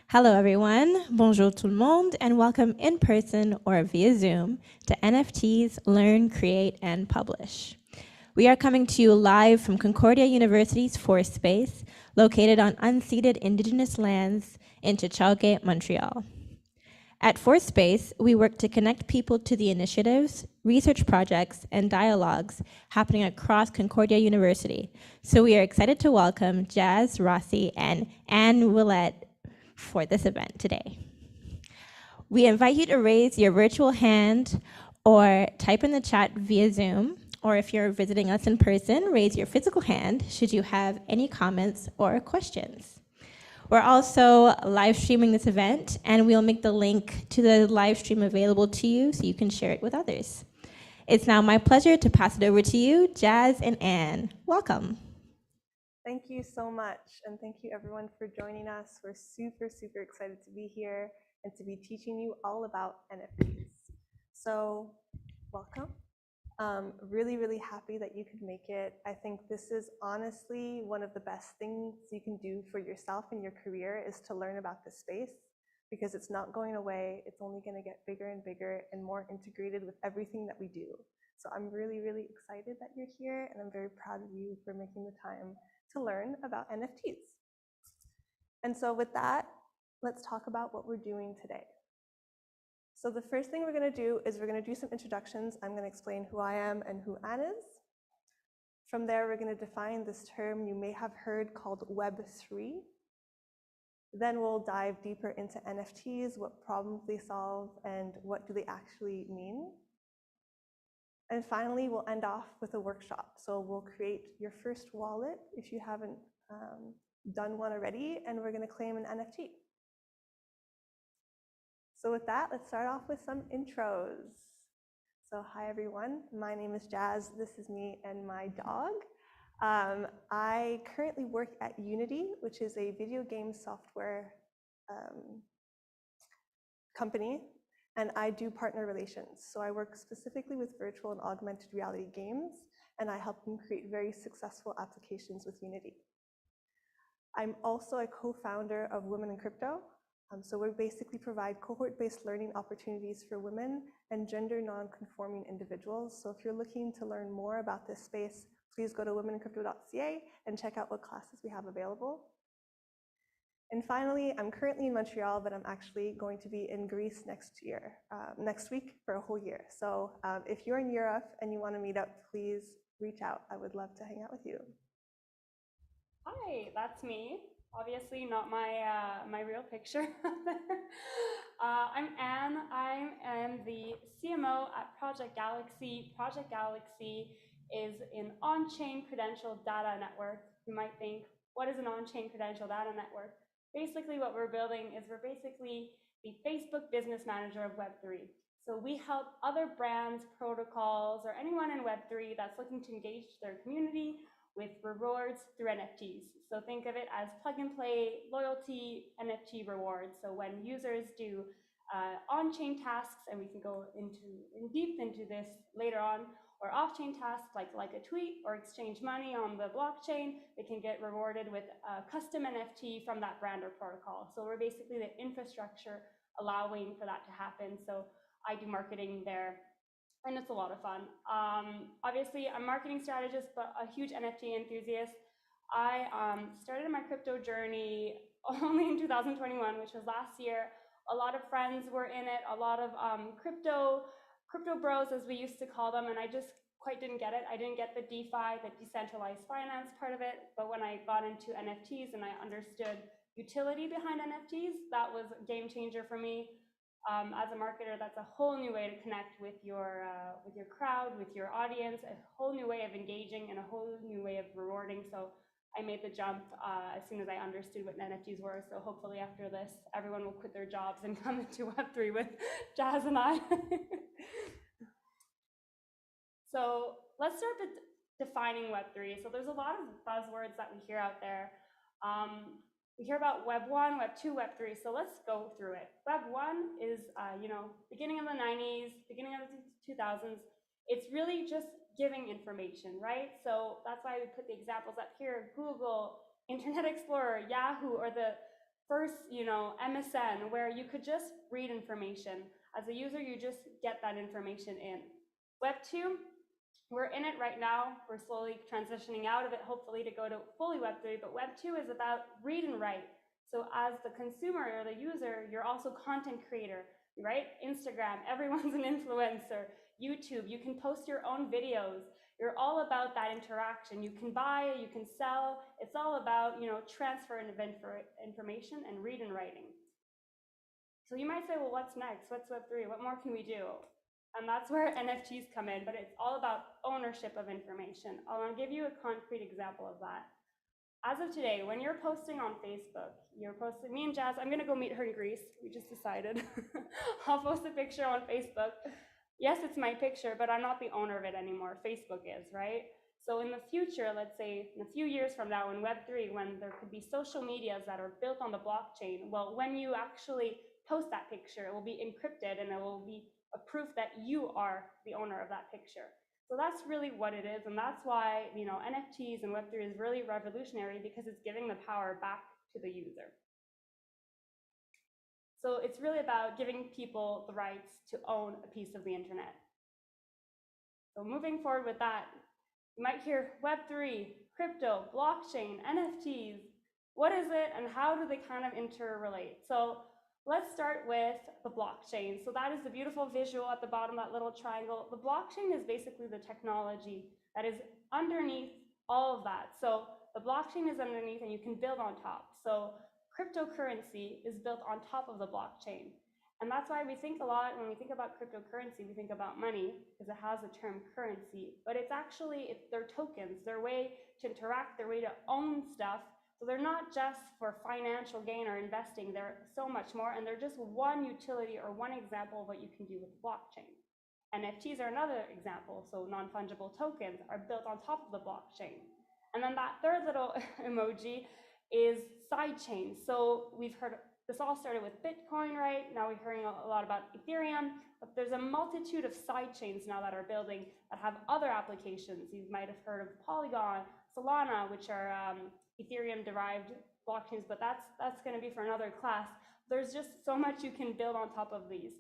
Hello, everyone. Bonjour tout le monde, and welcome in person or via Zoom to NFTs Learn, Create, and Publish. We are coming to you live from Concordia University's Forest Space, located on unceded Indigenous lands in Tchalke, Montreal. At Forest Space, we work to connect people to the initiatives, research projects, and dialogues happening across Concordia University. So we are excited to welcome Jazz, Rossi, and Anne Ouellet for this event today. We invite you to raise your virtual hand or type in the chat via Zoom, or if you're visiting us in person, raise your physical hand should you have any comments or questions. We're also live streaming this event, and we'll make the link to the live stream available to you so you can share it with others. It's now my pleasure to pass it over to you, Jazz and Anne. Welcome. Thank you so much, and thank you everyone for joining us. We're super excited to be here and to be teaching you all about NFTs. So welcome. Really happy that you could make it. I think this is honestly one of the best things you can do for yourself and your career is to learn about this space, because it's not going away. It's only going to get bigger and bigger and more integrated with everything that we do. So I'm really excited that you're here, and I'm very proud of you for making the time to learn about NFTs. And so with that, let's talk about what we're doing today. So the first thing we're going to do is we're going to do some introductions. I'm going to explain who I am and who Anne is. From there, we're going to define this term you may have heard called Web3. Then we'll dive deeper into NFTs, what problems they solve, and what do they actually mean. And finally, we'll end off with a workshop. So we'll create your first wallet if you haven't done one already, and we're going to claim an NFT. So with that, let's start off with some intros. So hi everyone, my name is Jazz. This is me and my dog. I currently work at Unity, which is a video game software company, and I do partner relations. So I work specifically with virtual and augmented reality games, and I help them create very successful applications with Unity. I'm also a co-founder of Women in Crypto. So we basically provide cohort-based learning opportunities for women and gender-nonconforming individuals. So if you're looking to learn more about this space, please go to womenincrypto.ca and check out what classes we have available. And finally, I'm currently in Montreal, but I'm actually going to be in Greece next week for a whole year. So if you're in Europe and you want to meet up, please reach out. I would love to hang out with you. Hi, that's me. Obviously not my real picture. I'm Anne. I am the CMO at Project Galaxy. Project Galaxy is an on-chain credential data network. You might think, what is an on-chain credential data network? Basically what we're building is we're basically the Facebook business manager of Web3. So we help other brands, protocols, or anyone in Web3 that's looking to engage their community with rewards through NFTs. So think of it as plug and play loyalty NFT rewards. So when users do on-chain tasks, and we can go in deep into this later on, or off-chain tasks like a tweet or exchange money on the blockchain, they can get rewarded with a custom NFT from that brand or protocol. So we're basically the infrastructure allowing for that to happen. So I do marketing there, and it's a lot of fun. Obviously, I'm a marketing strategist, but a huge NFT enthusiast. I started my crypto journey only in 2021, which was last year. A lot of friends were in it, a lot of crypto bros, as we used to call them, and I just quite didn't get it. I didn't get the DeFi, the decentralized finance part of it, but when I got into NFTs and I understood utility behind NFTs, that was a game changer for me. As a marketer, that's a whole new way to connect with your crowd, with your audience, a whole new way of engaging and a whole new way of rewarding. So I made the jump as soon as I understood what NFTs were. So hopefully after this, everyone will quit their jobs and come into Web3 with Jazz and I. So let's start with defining Web3. So there's a lot of buzzwords that we hear out there. We hear about Web 1, Web 2, Web 3, so let's go through it. Web 1 is, beginning of the 90s, beginning of the 2000s. It's really just giving information, right? So that's why we put the examples up here: Google, Internet Explorer, Yahoo, or the first, MSN, where you could just read information. As a user, you just get that information in. Web 2, we're in it right now. We're slowly transitioning out of it, hopefully to go to fully Web 3, but Web 2 is about read and write. So as the consumer or the user, you're also content creator, right? Instagram, everyone's an influencer. YouTube, you can post your own videos. You're all about that interaction. You can buy, you can sell. It's all about, transfer and information and read and writing. So you might say, well, what's next? What's Web3? What more can we do? And that's where NFTs come in, but it's all about ownership of information. I'll give you a concrete example of that. As of today, when you're posting on Facebook, you're posting, me and Jazz, I'm gonna go meet her in Greece, we just decided. I'll post a picture on Facebook. Yes, it's my picture, but I'm not the owner of it anymore. Facebook is, right? So in the future, let's say in a few years from now in Web3, when there could be social medias that are built on the blockchain, well, when you actually post that picture, it will be encrypted and it will be a proof that you are the owner of that picture. So that's really what it is, and that's why NFTs and Web3 is really revolutionary, because it's giving the power back to the user. So it's really about giving people the rights to own a piece of the internet. So moving forward with that, you might hear Web3, crypto, blockchain, NFTs. What is it and how do they kind of interrelate? So let's start with the blockchain. So that is the beautiful visual at the bottom, that little triangle. The blockchain is basically the technology that is underneath all of that. So the blockchain is underneath and you can build on top. So cryptocurrency is built on top of the blockchain. And that's why we think a lot, when we think about cryptocurrency, we think about money, because it has the term currency, but it's actually, they're tokens, their way to interact, their way to own stuff. So they're not just for financial gain or investing, they're so much more, and they're just one utility or one example of what you can do with blockchain. NFTs are another example, so non-fungible tokens are built on top of the blockchain. And then that third little emoji is sidechains. So we've heard, this all started with Bitcoin, right? Now we're hearing a lot about Ethereum, but there's a multitude of sidechains now that are building that have other applications. You might have heard of Polygon, Solana, which are Ethereum-derived blockchains, but that's going to be for another class. There's just so much you can build on top of these.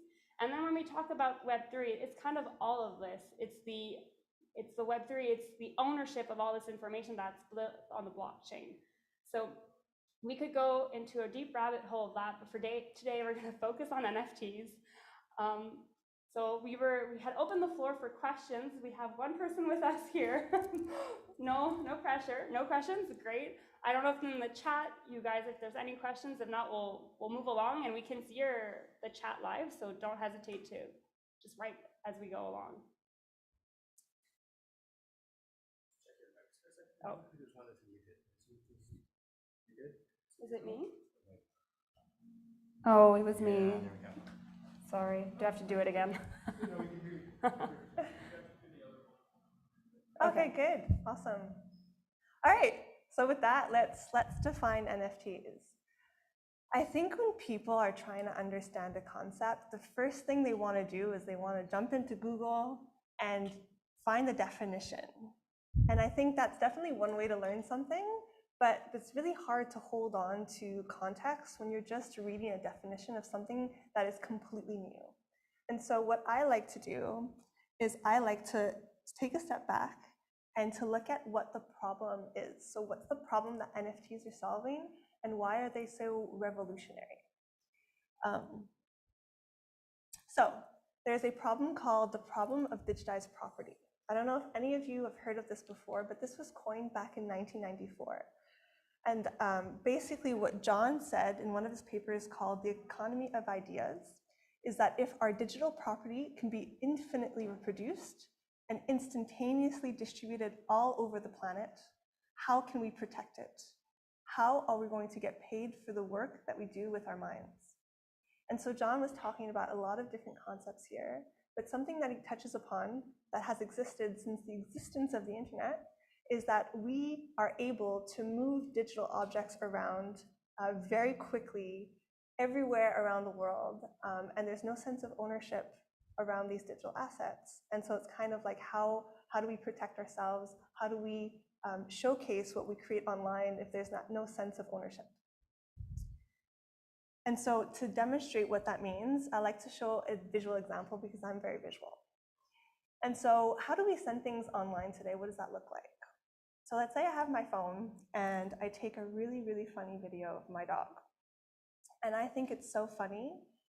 And then when we talk about Web3, it's kind of all of this. It's the Web3, it's the ownership of all this information that's built on the blockchain. So we could go into a deep rabbit hole of that, but for today we're going to focus on NFTs. So we had opened the floor for questions. We have one person with us here. No pressure, no questions, great. I don't know if in the chat, you guys, if there's any questions. If not, we'll move along, and we can see the chat live, so don't hesitate to just write as we go along. Oh. Is it me? Oh, it was me. Sorry, do I have to do it again? Okay, good, awesome. All right, so with that, let's define NFTs. I think when people are trying to understand a concept, the first thing they want to do is they want to jump into Google and find the definition. And I think that's definitely one way to learn something, but it's really hard to hold on to context when you're just reading a definition of something that is completely new. And so what I like to do is I like to take a step back and to look at what the problem is. So what's the problem that NFTs are solving, and why are they so revolutionary? So there's a problem called the problem of digitized property. I don't know if any of you have heard of this before, but this was coined back in 1994. And basically what John said in one of his papers called The Economy of Ideas is that if our digital property can be infinitely reproduced and instantaneously distributed all over the planet, how can we protect it? How are we going to get paid for the work that we do with our minds? And so John was talking about a lot of different concepts here, but something that he touches upon that has existed since the existence of the internet is that we are able to move digital objects around very quickly everywhere around the world, and there's no sense of ownership around these digital assets. And so it's kind of like how do we protect ourselves? How do we showcase what we create online if there's no sense of ownership? And so to demonstrate what that means, I like to show a visual example because I'm very visual. And so how do we send things online today? What does that look like? So let's say I have my phone and I take a really, really funny video of my dog. And I think it's so funny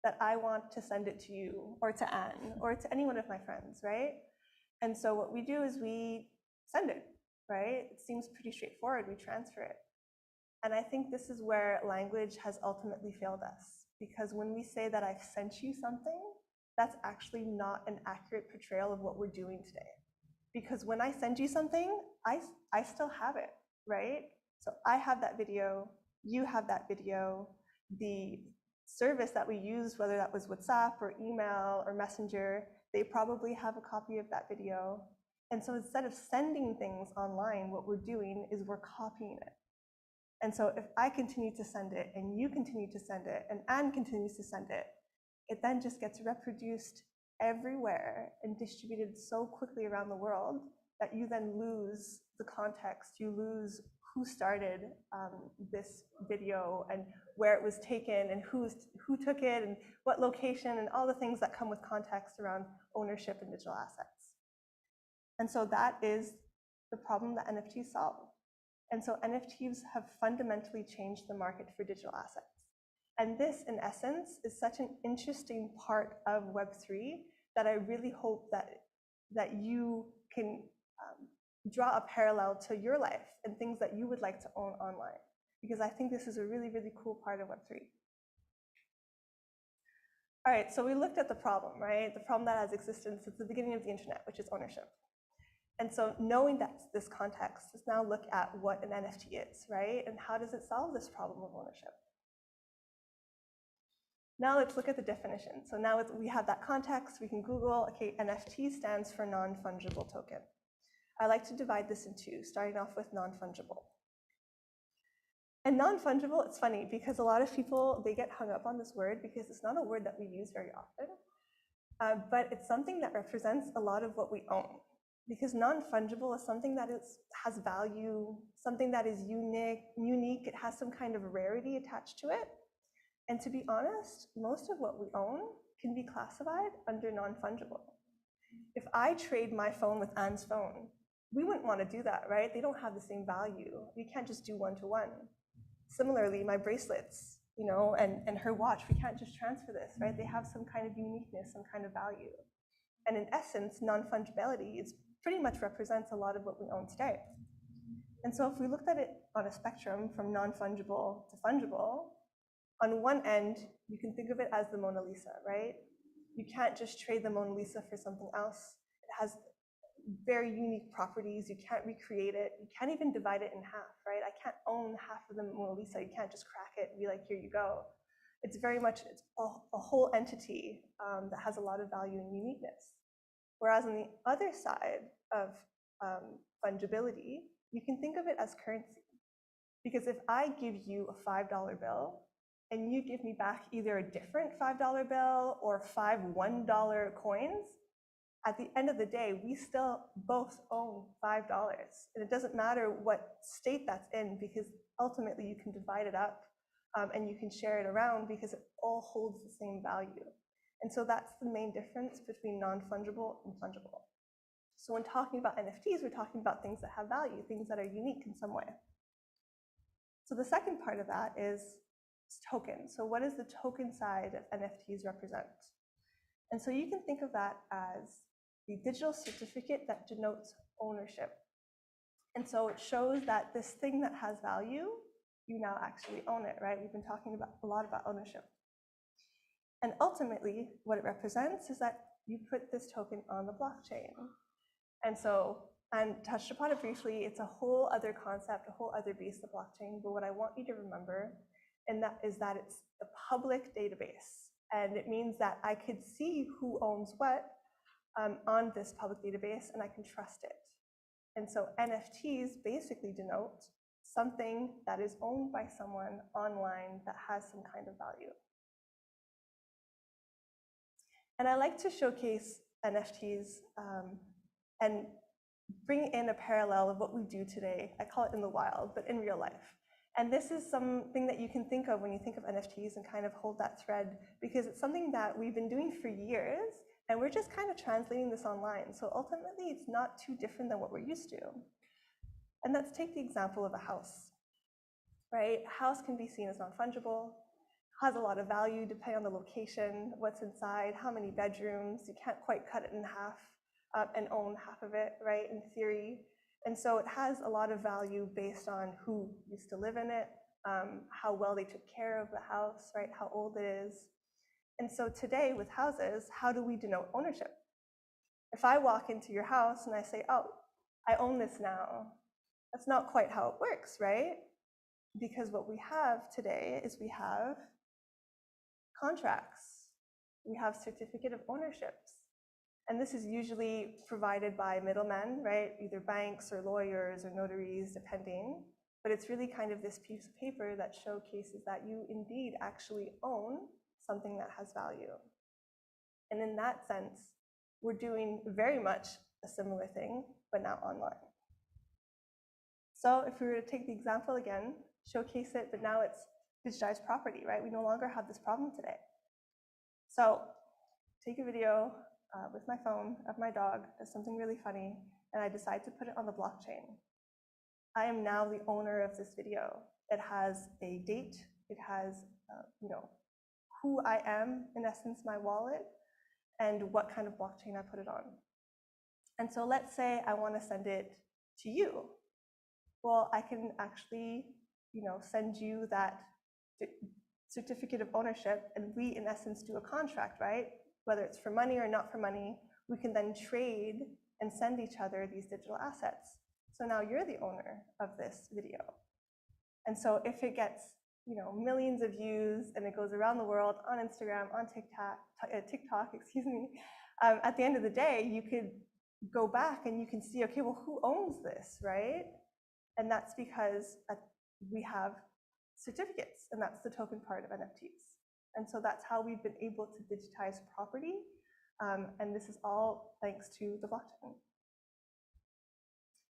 that I want to send it to you or to Anne or to any one of my friends, right? And so what we do is we send it, right? It seems pretty straightforward. We transfer it. And I think this is where language has ultimately failed us, because when we say that I've sent you something, that's actually not an accurate portrayal of what we're doing today. Because when I send you something, I still have it, right? So I have that video, you have that video, the service that we used, whether that was WhatsApp or email or Messenger, they probably have a copy of that video. And so instead of sending things online, what we're doing is we're copying it. And so if I continue to send it and you continue to send it and Anne continues to send it, it then just gets reproduced everywhere and distributed so quickly around the world that you then lose the context, you lose who started this video and where it was taken and who took it and what location and all the things that come with context around ownership and digital assets. And so that is the problem that NFTs solve. And so NFTs have fundamentally changed the market for digital assets. And this, in essence, is such an interesting part of Web3 that I really hope that you can draw a parallel to your life and things that you would like to own online, because I think this is a really, really cool part of Web3. All right, so we looked at the problem, right? The problem that has existed since the beginning of the internet, which is ownership. And so knowing that this context, let's now look at what an NFT is, right? And how does it solve this problem of ownership? Now let's look at the definition. So now we have that context, we can Google, okay, NFT stands for non-fungible token. I like to divide this in two, starting off with non-fungible. And non-fungible, it's funny because a lot of people, they get hung up on this word because it's not a word that we use very often, but it's something that represents a lot of what we own. Because non-fungible is something that has value, something that is unique, it has some kind of rarity attached to it. And to be honest, most of what we own can be classified under non-fungible. If I trade my phone with Anne's phone, we wouldn't want to do that, right? They don't have the same value. We can't just do one-to-one. Similarly, my bracelets, you know, and her watch, we can't just transfer this, right? They have some kind of uniqueness, some kind of value. And in essence, non-fungibility pretty much represents a lot of what we own today. And so if we looked at it on a spectrum from non-fungible to fungible, on one end, you can think of it as the Mona Lisa, right? You can't just trade the Mona Lisa for something else. It has very unique properties. You can't recreate it. You can't even divide it in half, right? I can't own half of the Mona Lisa. You can't just crack it and be like, here you go. It's very much, it's a whole entity that has a lot of value and uniqueness. Whereas on the other side of fungibility, you can think of it as currency. Because if I give you a $5 bill and you give me back either a different $5 bill or 5 $1 coins, at the end of the day, we still both own $5. And it doesn't matter what state that's in, because ultimately you can divide it up and you can share it around because it all holds the same value. And so that's the main difference between non-fungible and fungible. So when talking about NFTs, we're talking about things that have value, things that are unique in some way. So the second part of that is tokens. So what does the token side of NFTs represent? And so you can think of that as the digital certificate that denotes ownership. And so it shows that this thing that has value, you now actually own it, right? We've been talking a lot about ownership. And ultimately, what it represents is that you put this token on the blockchain. And so, and touched upon it briefly, it's a whole other concept, a whole other beast, the blockchain. But what I want you to remember is that it's a public database. And it means that I could see who owns what on this public database, and I can trust it. And so NFTs basically denote something that is owned by someone online that has some kind of value. And I like to showcase NFTs and bring in a parallel of what we do today. I call it in the wild, but in real life. And this is something that you can think of when you think of NFTs and kind of hold that thread, because it's something that we've been doing for years, and we're just kind of translating this online. So ultimately, it's not too different than what we're used to. And let's take the example of a house, right? A house can be seen as non-fungible, has a lot of value depending on the location, what's inside, how many bedrooms. You can't quite cut it in half and own half of it, right, in theory. And so it has a lot of value based on who used to live in it, how well they took care of the house, right, how old it is. And so today with houses, how do we denote ownership? If I walk into your house and I say, oh, I own this now, that's not quite how it works, right? Because what we have today is we have contracts, we have certificate of ownerships. And this is usually provided by middlemen, right? Either banks or lawyers or notaries, depending. But it's really kind of this piece of paper that showcases that you indeed actually own something that has value. And in that sense, we're doing very much a similar thing, but now online. So if we were to take the example again, showcase it, but now it's digitized property, right? We no longer have this problem today. So take a video with my phone of my dog, does something really funny, and I decide to put it on the blockchain. I am now the owner of this video. It has a date, it has who I am, in essence, my wallet, and what kind of blockchain I put it on. And so let's say I want to send it to you. Well, I can actually send you that certificate of ownership, and we, in essence, do a contract, right? Whether it's for money or not for money, we can then trade and send each other these digital assets. So now you're the owner of this video. And so if it gets millions of views and it goes around the world on Instagram, on TikTok, excuse me, at the end of the day, you could go back and you can see, okay, well, who owns this, right? And that's because we have certificates, and that's the token part of NFTs. And so that's how we've been able to digitize property. And this is all thanks to the blockchain.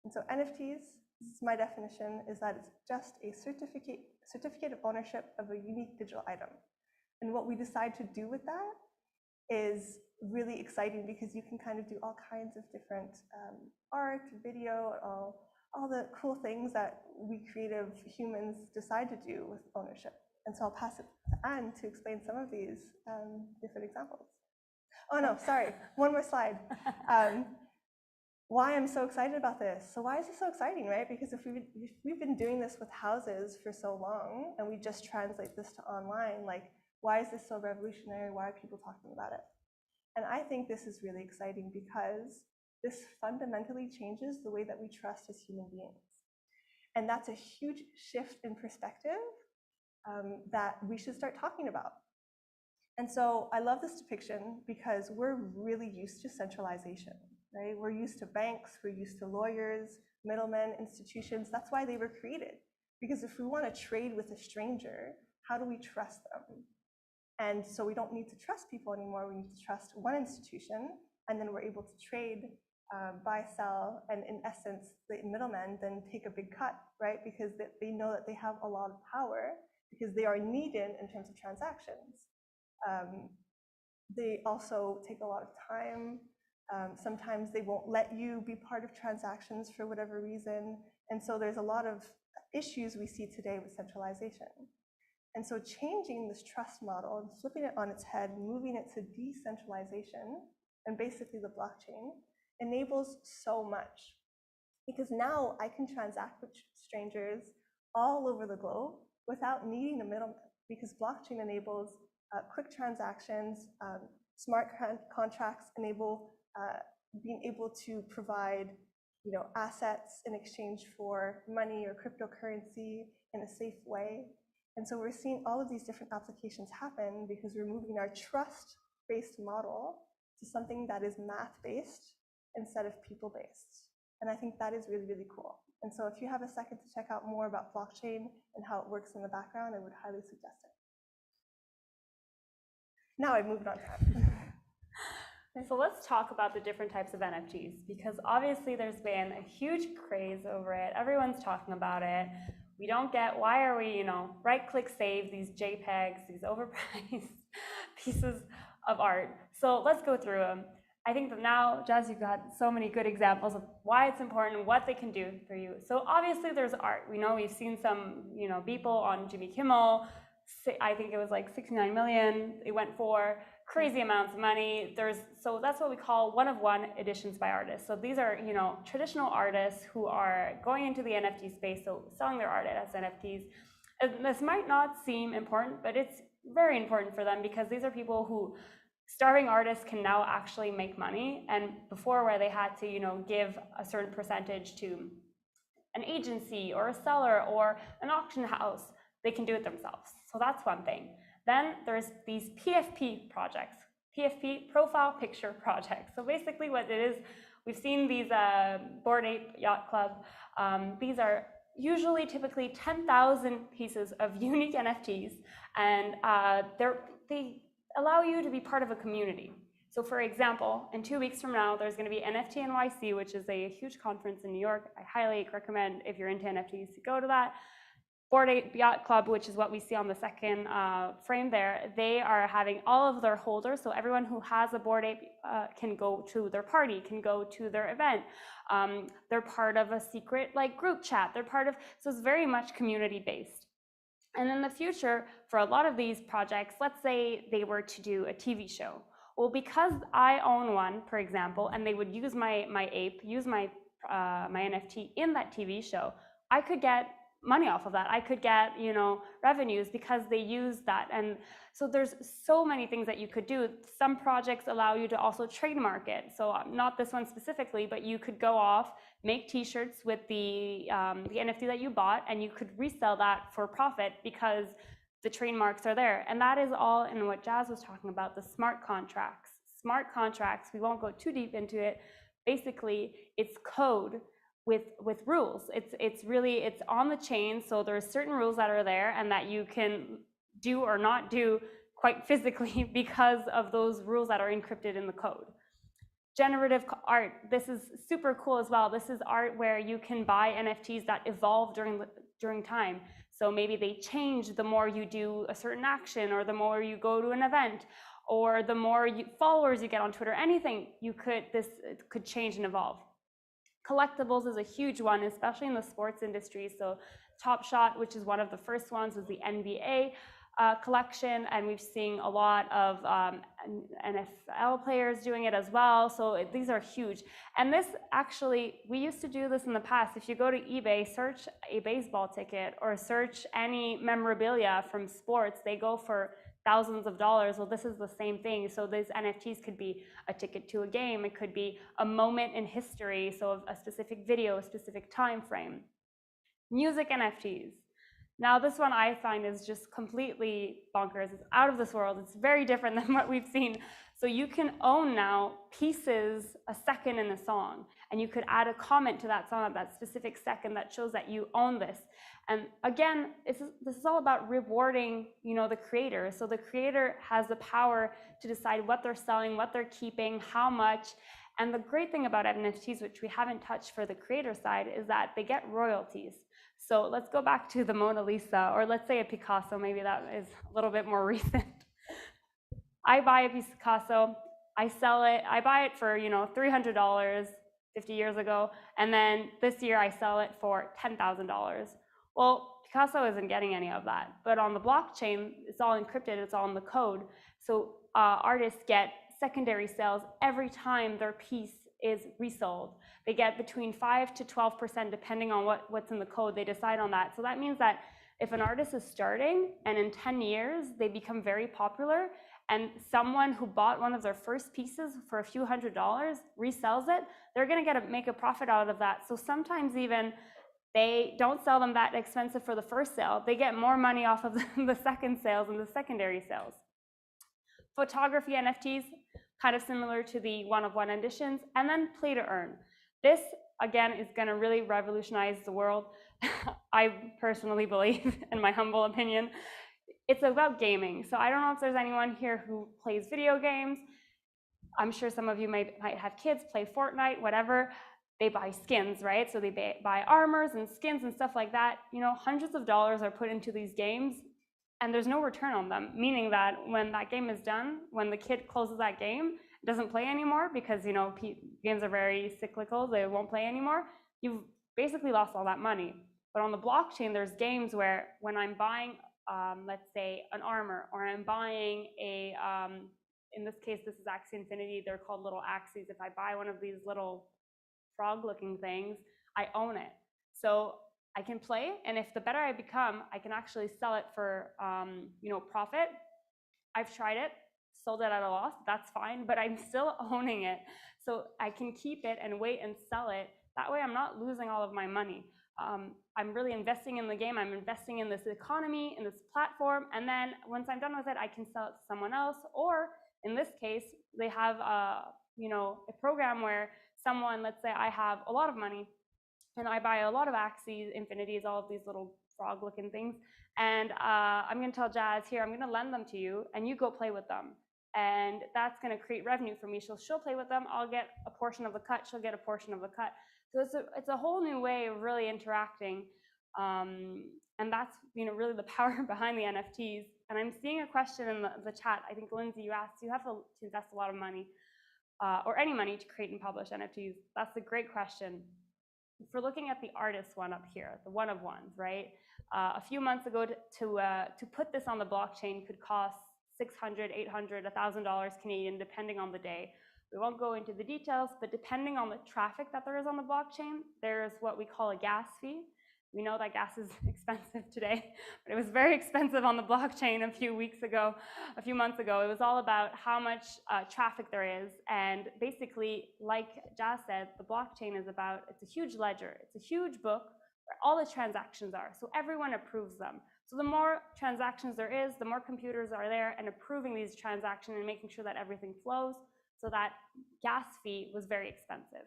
And so NFTs, this is my definition, is that it's just a certificate of ownership of a unique digital item. And what we decide to do with that is really exciting, because you can kind of do all kinds of different art, video, all the cool things that we creative humans decide to do with ownership. And so I'll pass it to Anne to explain some of these different examples. Oh no, sorry, one more slide. Why I'm so excited about this. So why is this so exciting, right? Because if we've been doing this with houses for so long, and we just translate this to online, like, why is this so revolutionary? Why are people talking about it? And I think this is really exciting because this fundamentally changes the way that we trust as human beings. And that's a huge shift in perspective that we should start talking about. And so I love this depiction because we're really used to centralization, right? We're used to banks, we're used to lawyers, middlemen, institutions. That's why they were created. Because if we want to trade with a stranger, how do we trust them? And so we don't need to trust people anymore. We need to trust one institution, and then we're able to trade, buy, sell, and in essence, the middlemen then take a big cut, right? Because they know that they have a lot of power, because they are needed in terms of transactions. They also take a lot of time. Sometimes they won't let you be part of transactions for whatever reason. And so there's a lot of issues we see today with centralization. And so changing this trust model and flipping it on its head, moving it to decentralization, and basically the blockchain, enables so much. Because now I can transact with strangers all over the globe without needing a middleman, because blockchain enables quick transactions, smart contracts enable being able to provide assets in exchange for money or cryptocurrency in a safe way. And so we're seeing all of these different applications happen because we're moving our trust-based model to something that is math-based instead of people-based. And I think that is really, really cool. And so if you have a second to check out more about blockchain and how it works in the background, I would highly suggest it. Now I've moved on. So let's talk about the different types of NFTs, because obviously there's been a huge craze over it. Everyone's talking about it. we don't get, why are we, right-click save these JPEGs, these overpriced pieces of art. So let's go through them. I think that now, Jazz, you've got so many good examples of why it's important and what they can do for you. So obviously there's art. We know we've seen some, people on Jimmy Kimmel. I think it was like 69 million it went for, crazy amounts of money. So that's what we call one-of-one editions by artists. So these are, traditional artists who are going into the NFT space, so selling their art as NFTs. And this might not seem important, but it's very important for them because these are people who, starving artists can now actually make money. And before, where they had to, give a certain percentage to an agency or a seller or an auction house, they can do it themselves. So that's one thing. Then there's these PFP projects, PFP, profile picture projects. So basically what it is, we've seen these Bored Ape Yacht Club. These are usually typically 10,000 pieces of unique NFTs, and they allow you to be part of a community. So for example, in 2 weeks from now, there's going to be NFT NYC, which is a huge conference in New York. I highly recommend, if you're into NFTs, to go to that. Bored Ape Yacht Club, which is what we see on the second frame there, they are having all of their holders, so everyone who has a Bored Ape can go to their party, can go to their event. They're part of a secret group chat. So it's very much community-based. And in the future, for a lot of these projects, let's say they were to do a TV show. Well, because I own one, for example, and they would use my ape, use my NFT in that TV show, I could get money off of that. I could get, revenues because they use that. And so there's so many things that you could do. Some projects allow you to also trademark it. So not this one specifically, but you could go off, make t-shirts with the NFT that you bought, and you could resell that for profit because the trademarks are there. And that is all in what Jazz was talking about, the smart contracts. Smart contracts, we won't go too deep into it. Basically, it's code with rules. It's on the chain, so there's certain rules that are there and that you can do or not do quite physically because of those rules that are encrypted in the code. Generative art, this is super cool as well. This is art where you can buy NFTs that evolve during time. So maybe they change the more you do a certain action, or the more you go to an event, or the more followers you get on Twitter. Anything this could change and evolve. Collectibles is a huge one, especially in the sports industry. So Top Shot, which is one of the first ones, was the NBA collection, and we've seen a lot of NFL players doing it as well. So these are huge. And this actually, we used to do this in the past. If you go to eBay, search a baseball ticket or search any memorabilia from sports, they go for thousands of dollars. Well, this is the same thing. So these NFTs could be a ticket to a game. It could be a moment in history, so a specific video, a specific time frame. Music NFTs. Now, this one I find is just completely bonkers. It's out of this world. It's very different than what we've seen. So you can own now pieces a second in a song, and you could add a comment to that song at that specific second that shows that you own this. And again, this is all about rewarding, the creator. So the creator has the power to decide what they're selling, what they're keeping, how much. And the great thing about NFTs, which we haven't touched for the creator side, is that they get royalties. So let's go back to the Mona Lisa, or let's say a Picasso. Maybe that is a little bit more recent. I buy a piece of Picasso, I sell it, I buy it for, $300 50 years ago, and then this year I sell it for $10,000. Well, Picasso isn't getting any of that, but on the blockchain, it's all encrypted, it's all in the code. So artists get secondary sales every time their piece is resold. They get between 5 to 12% depending on what's in the code. They decide on that. So that means that if an artist is starting and in 10 years they become very popular, and someone who bought one of their first pieces for a few $100s resells it, they're going to make a profit out of that. So sometimes even they don't sell them that expensive for the first sale. They get more money off of the second sales and the secondary sales. Photography NFTs, kind of similar to the one-of-one editions, and then play to earn. This, again, is going to really revolutionize the world. I personally believe, in my humble opinion, it's about gaming. So I don't know if there's anyone here who plays video games. I'm sure some of you might have kids, play Fortnite, whatever. they buy skins, right? So they buy armors and skins and stuff like that. You know, hundreds of dollars are put into these games and there's no return on them, meaning that when that game is done, when the kid closes that game, doesn't play anymore because, you know, games are very cyclical, they won't play anymore, you've basically lost all that money. But on the blockchain, there's games where when I'm buying, let's say, an armor, or I'm buying a, in this case, this is Axie Infinity, they're called little Axies. If I buy one of these little frog-looking things, I own it. So I can play, and if the better I become, I can actually sell it for, you know, profit. I've tried it, sold it at a loss, that's fine, but I'm still owning it. So I can keep it and wait and sell it. That way I'm not losing all of my money. I'm really investing in the game, I'm investing in this economy, in this platform, and then once I'm done with it, I can sell it to someone else, or in this case, they have you know, a program where someone, let's say I have a lot of money, and I buy a lot of Axies, Infinities, all of these little frog-looking things, and I'm going to tell Jazz, here, I'm going to lend them to you, and you go play with them. And that's going to create revenue for me. So she'll play with them, I'll get a portion of the cut, she'll get a portion of the cut. So it's a whole new way of really interacting. And that's, you know, really the power behind the NFTs. And I'm seeing a question in the chat. I think, Lindsay, you asked, you have to invest a lot of money, or any money, to create and publish NFTs. That's a great question. If we're looking at the artist one up here, the one of ones, right? A few months ago, to put this on the blockchain could cost $600, $800, $1,000 Canadian, depending on the day. We won't go into the details, but depending on the traffic that there is on the blockchain, there's what we call a gas fee. We know that gas is expensive today, but it was very expensive on the blockchain a few months ago. It was all about how much traffic there is. And basically, like Jazz said, the blockchain is about, it's a huge ledger. It's a huge book where all the transactions are. So everyone approves them. So the more transactions there is, the more computers are there and approving these transactions and making sure that everything flows. So that gas fee was very expensive.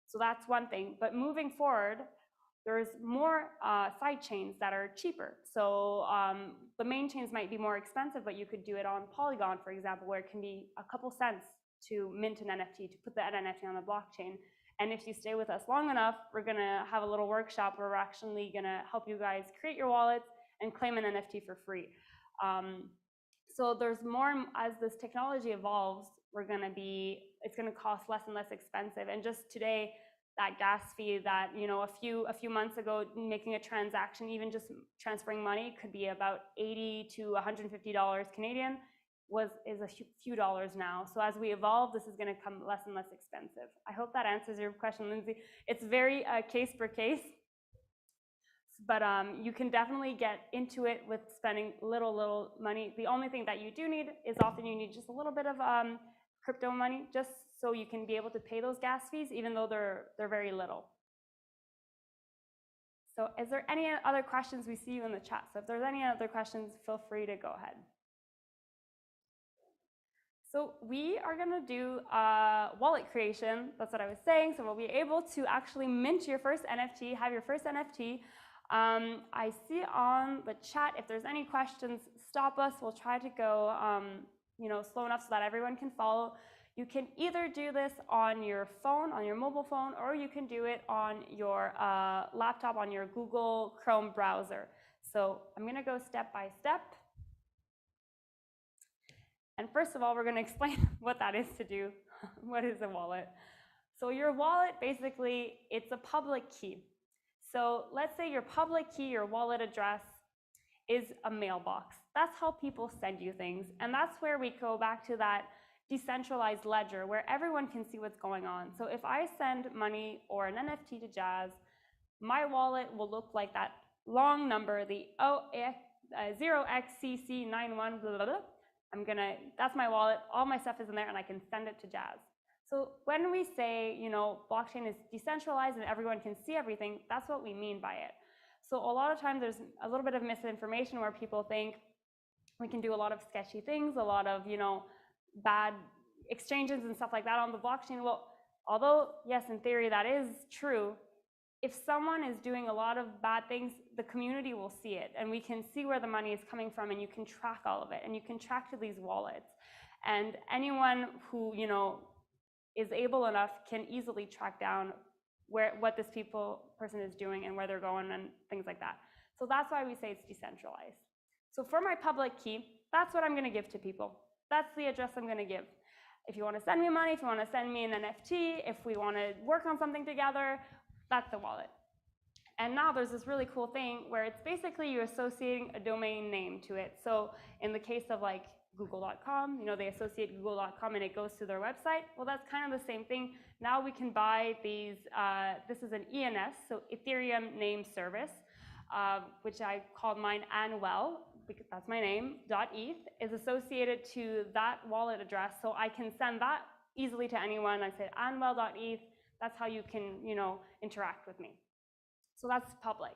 So that's one thing. But moving forward, there's more side chains that are cheaper. So the main chains might be more expensive, but you could do it on Polygon, for example, where it can be a couple cents to mint an NFT, to put that NFT on the blockchain. And if you stay with us long enough, we're gonna have a little workshop where we're actually gonna help you guys create your wallets and claim an NFT for free. So there's more, as this technology evolves, it's gonna cost less and less expensive. And just today, that gas fee that, you know, a few months ago, making a transaction, even just transferring money, could be about $80 to $150 Canadian, is a few dollars now. So as we evolve, this is going to come less and less expensive. I hope that answers your question, Lindsay. It's very case per case, but you can definitely get into it with spending little money. The only thing that you do need is often you need just a little bit of crypto money, just so you can be able to pay those gas fees, even though they're very little. So is there any other questions? We see you in the chat. So if there's any other questions, feel free to go ahead. So we are going to do wallet creation. That's what I was saying. So we'll be able to actually mint your first NFT, have your first NFT. I see on the chat, if there's any questions, stop us. We'll try to go you know, slow enough so that everyone can follow. You can either do this on your phone, on your mobile phone, or you can do it on your laptop, on your Google Chrome browser. So I'm going to go step by step. And first of all, we're going to explain what that is to do. What is a wallet? So your wallet, basically, it's a public key. So let's say your public key, your wallet address, is a mailbox. That's how people send you things. And that's where we go back to that decentralized ledger where everyone can see what's going on. So if I send money or an NFT to Jazz, my wallet will look like that long number, the 0xCC91, blah, blah, blah. That's my wallet, all my stuff is in there, and I can send it to Jazz. So when we say, you know, blockchain is decentralized and everyone can see everything, that's what we mean by it. So a lot of times there's a little bit of misinformation where people think we can do a lot of sketchy things, a lot of, you know, bad exchanges and stuff like that on the blockchain. Well, although, yes, in theory that is true, if someone is doing a lot of bad things, the community will see it, and we can see where the money is coming from, and you can track all of it, and you can track to these wallets. And anyone who, you know, is able enough can easily track down what this person is doing and where they're going and things like that. So that's why we say it's decentralized. So for my public key, that's what I'm going to give to people. That's the address I'm going to give. If you want to send me money, if you want to send me an NFT, if we want to work on something together, that's the wallet. And now there's this really cool thing where it's basically you're associating a domain name to it. So in the case of like google.com, you know, they associate google.com and it goes to their website. Well, that's kind of the same thing. Now we can buy these, this is an ENS, so Ethereum name service, which I called mine Anwell, because that's my name, .eth, is associated to that wallet address. So I can send that easily to anyone. I say anwell.eth, that's how you can, you know, interact with me. So that's public.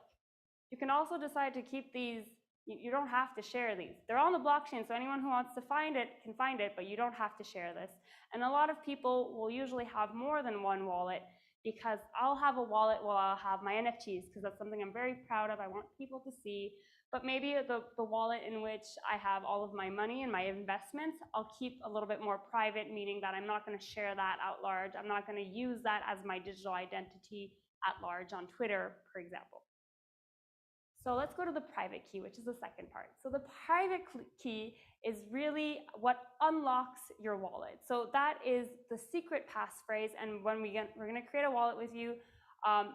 You can also decide to keep these, you don't have to share these. They're on the blockchain, so anyone who wants to find it can find it, but you don't have to share this. And a lot of people will usually have more than one wallet, because I'll have a wallet where I'll have my NFTs, because that's something I'm very proud of. I want people to see. But maybe the wallet in which I have all of my money and my investments, I'll keep a little bit more private, meaning that I'm not going to share that out large. I'm not going to use that as my digital identity at large on Twitter, for example. So let's go to the private key, which is the second part. So the private key is really what unlocks your wallet. So that is the secret passphrase. And when we're going to create a wallet with you,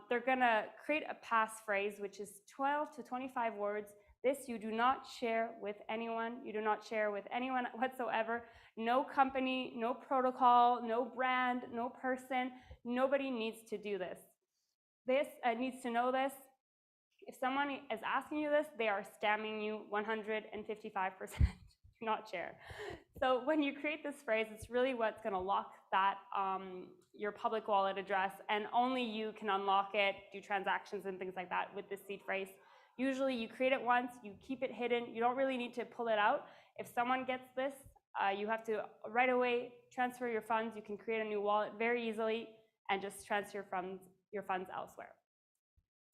they're going to create a passphrase, which is 12 to 25 words. This you do not share with anyone. You do not share with anyone whatsoever. No company, no protocol, no brand, no person. Nobody needs to do this. This needs to know this. If someone is asking you this, they are scamming you 155%. Do not share. So when you create this phrase, it's really what's going to lock that your public wallet address, and only you can unlock it, do transactions and things like that with this seed phrase. Usually you create it once, you keep it hidden. You don't really need to pull it out. If someone gets this, you have to right away transfer your funds. You can create a new wallet very easily and just transfer your funds elsewhere.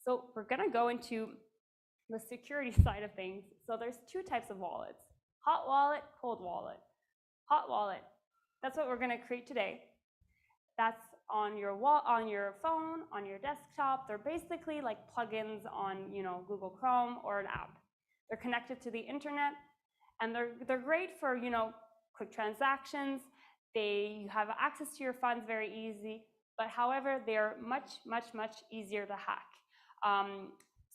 So we're going to go into the security side of things. So there's two types of wallets: hot wallet, cold wallet. Hot wallet, that's what we're going to create today. That's on your phone, on your desktop. They're basically like plugins on, you know, Google Chrome or an app. They're connected to the internet, and they're great for, you know, quick transactions. You have access to your funds very easy, but however, they're much, much, much easier to hack.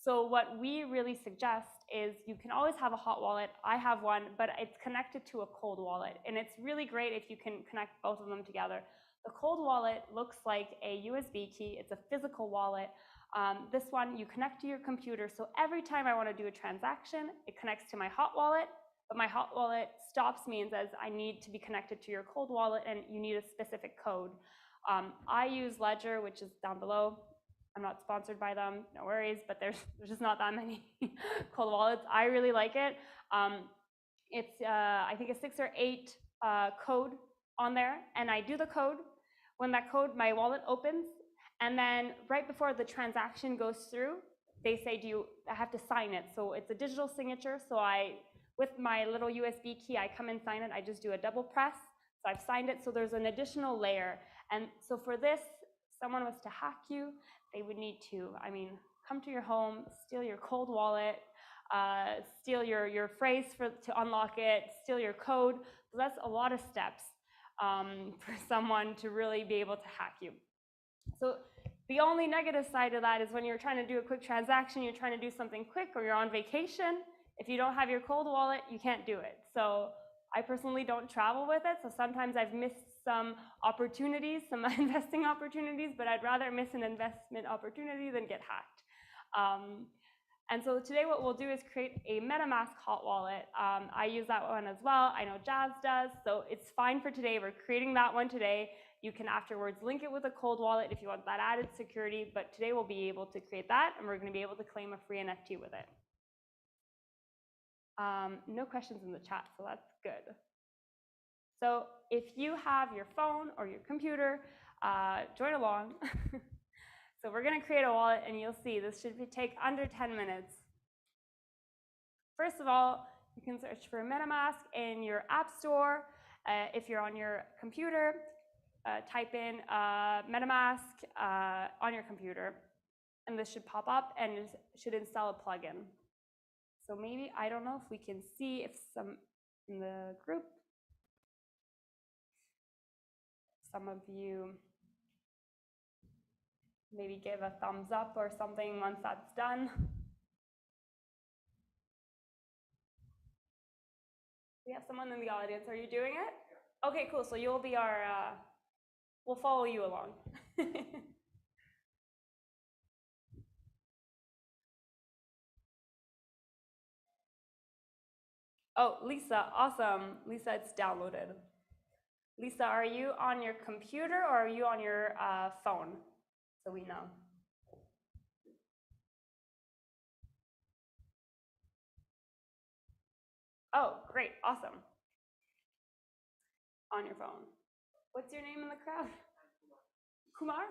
So what we really suggest is you can always have a hot wallet. I have one, but it's connected to a cold wallet, and it's really great if you can connect both of them together. The cold wallet looks like a USB key. It's a physical wallet. This one you connect to your computer, so every time I want to do a transaction, it connects to my hot wallet, but my hot wallet stops me and says, I need to be connected to your cold wallet, and you need a specific code. I use Ledger, which is down below. I'm not sponsored by them, no worries, but there's just not that many cold wallets. I really like it. It's, I think, a 6 or 8 code on there, and I do the code. When that code, my wallet opens, and then right before the transaction goes through, they say, I have to sign it. So it's a digital signature, so with my little USB key, I come and sign it. I just do a double press, so I've signed it, so there's an additional layer. And so for this, someone was to hack you, they would need to, come to your home, steal your cold wallet, steal your phrase to unlock it, steal your code. So that's a lot of steps for someone to really be able to hack you. So the only negative side of that is when you're trying to do a quick transaction, you're trying to do something quick, or you're on vacation, if you don't have your cold wallet, you can't do it. So I personally don't travel with it, so sometimes I've missed some opportunities, some investing opportunities, but I'd rather miss an investment opportunity than get hacked. And so today what we'll do is create a Metamask hot wallet. I use that one as well. I know Jazz does, so it's fine for today. We're creating that one today. You can afterwards link it with a cold wallet if you want that added security, but today we'll be able to create that, and we're going to be able to claim a free NFT with it. No questions in the chat, so that's good. So if you have your phone or your computer, join along. So we're going to create a wallet, and you'll see this should take under 10 minutes. First of all, you can search for Metamask in your app store if you're on your computer. type in Metamask on your computer, and this should pop up and it should install a plugin. So maybe, I don't know if we can see if some in the group, some of you maybe give a thumbs up or something once that's done. We have someone in the audience. Are you doing it? Okay, cool. So you'll be our, we'll follow you along. Oh, Lisa, awesome. Lisa, it's downloaded. Lisa, are you on your computer or are you on your phone? So we know. Oh, great, awesome. On your phone. What's your name in the crowd? Kumar?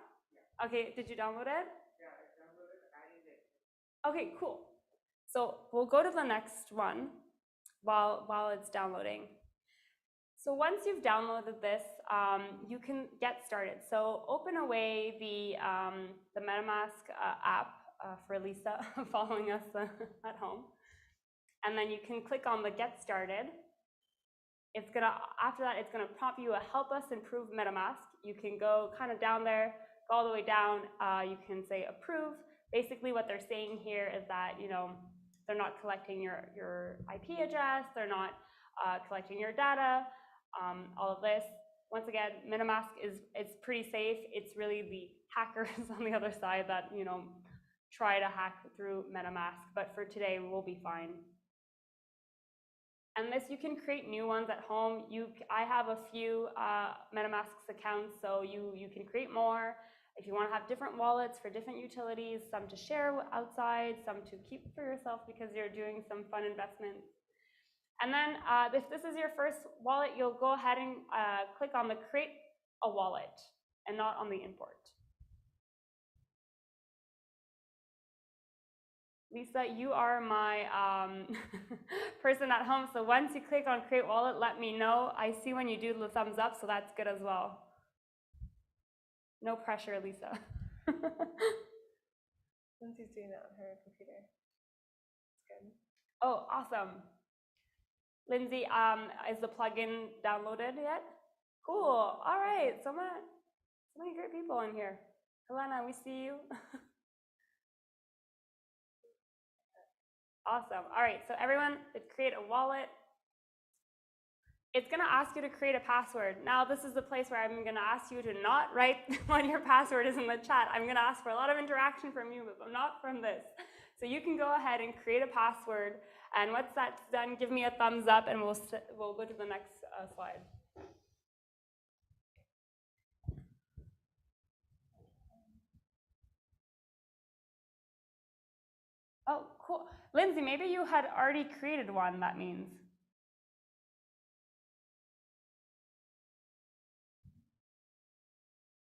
Okay, did you download it? Yeah, I downloaded it. Okay, cool. So we'll go to the next one while it's downloading. So once you've downloaded this, you can get started. So open away the Metamask app for Lisa following us at home. And then you can click on the Get Started. It's gonna, after that, it's gonna prompt you a Help Us Improve Metamask. You can go kind of down there, go all the way down. You can say Approve. Basically what they're saying here is that, you know, they're not collecting your IP address, they're not collecting your data, all of this. Once again, Metamask it's pretty safe. It's really the hackers on the other side that, you know, try to hack through Metamask, but for today, we'll be fine. And this, you can create new ones at home. I have a few Metamask accounts, so you can create more. If you want to have different wallets for different utilities, some to share outside, some to keep for yourself because you're doing some fun investments. And then if this is your first wallet, you'll go ahead and click on the Create a Wallet and not on the Import. Lisa, you are my person at home, so once you click on Create Wallet, let me know. I see when you do the thumbs up, so that's good as well. No pressure, Lisa. Lindsay's doing that on her computer. It's good. Oh, awesome. Lindsay, is the plugin downloaded yet? Cool. All right. So many great people in here. Helena, we see you. Awesome. All right. So everyone, create a wallet. It's going to ask you to create a password. Now, this is the place where I'm going to ask you to not write what your password is in the chat. I'm going to ask for a lot of interaction from you, but not from this. So you can go ahead and create a password. And once that's done, give me a thumbs up, and we'll go to the next slide. Oh, cool. Lindsay, maybe you had already created one, that means.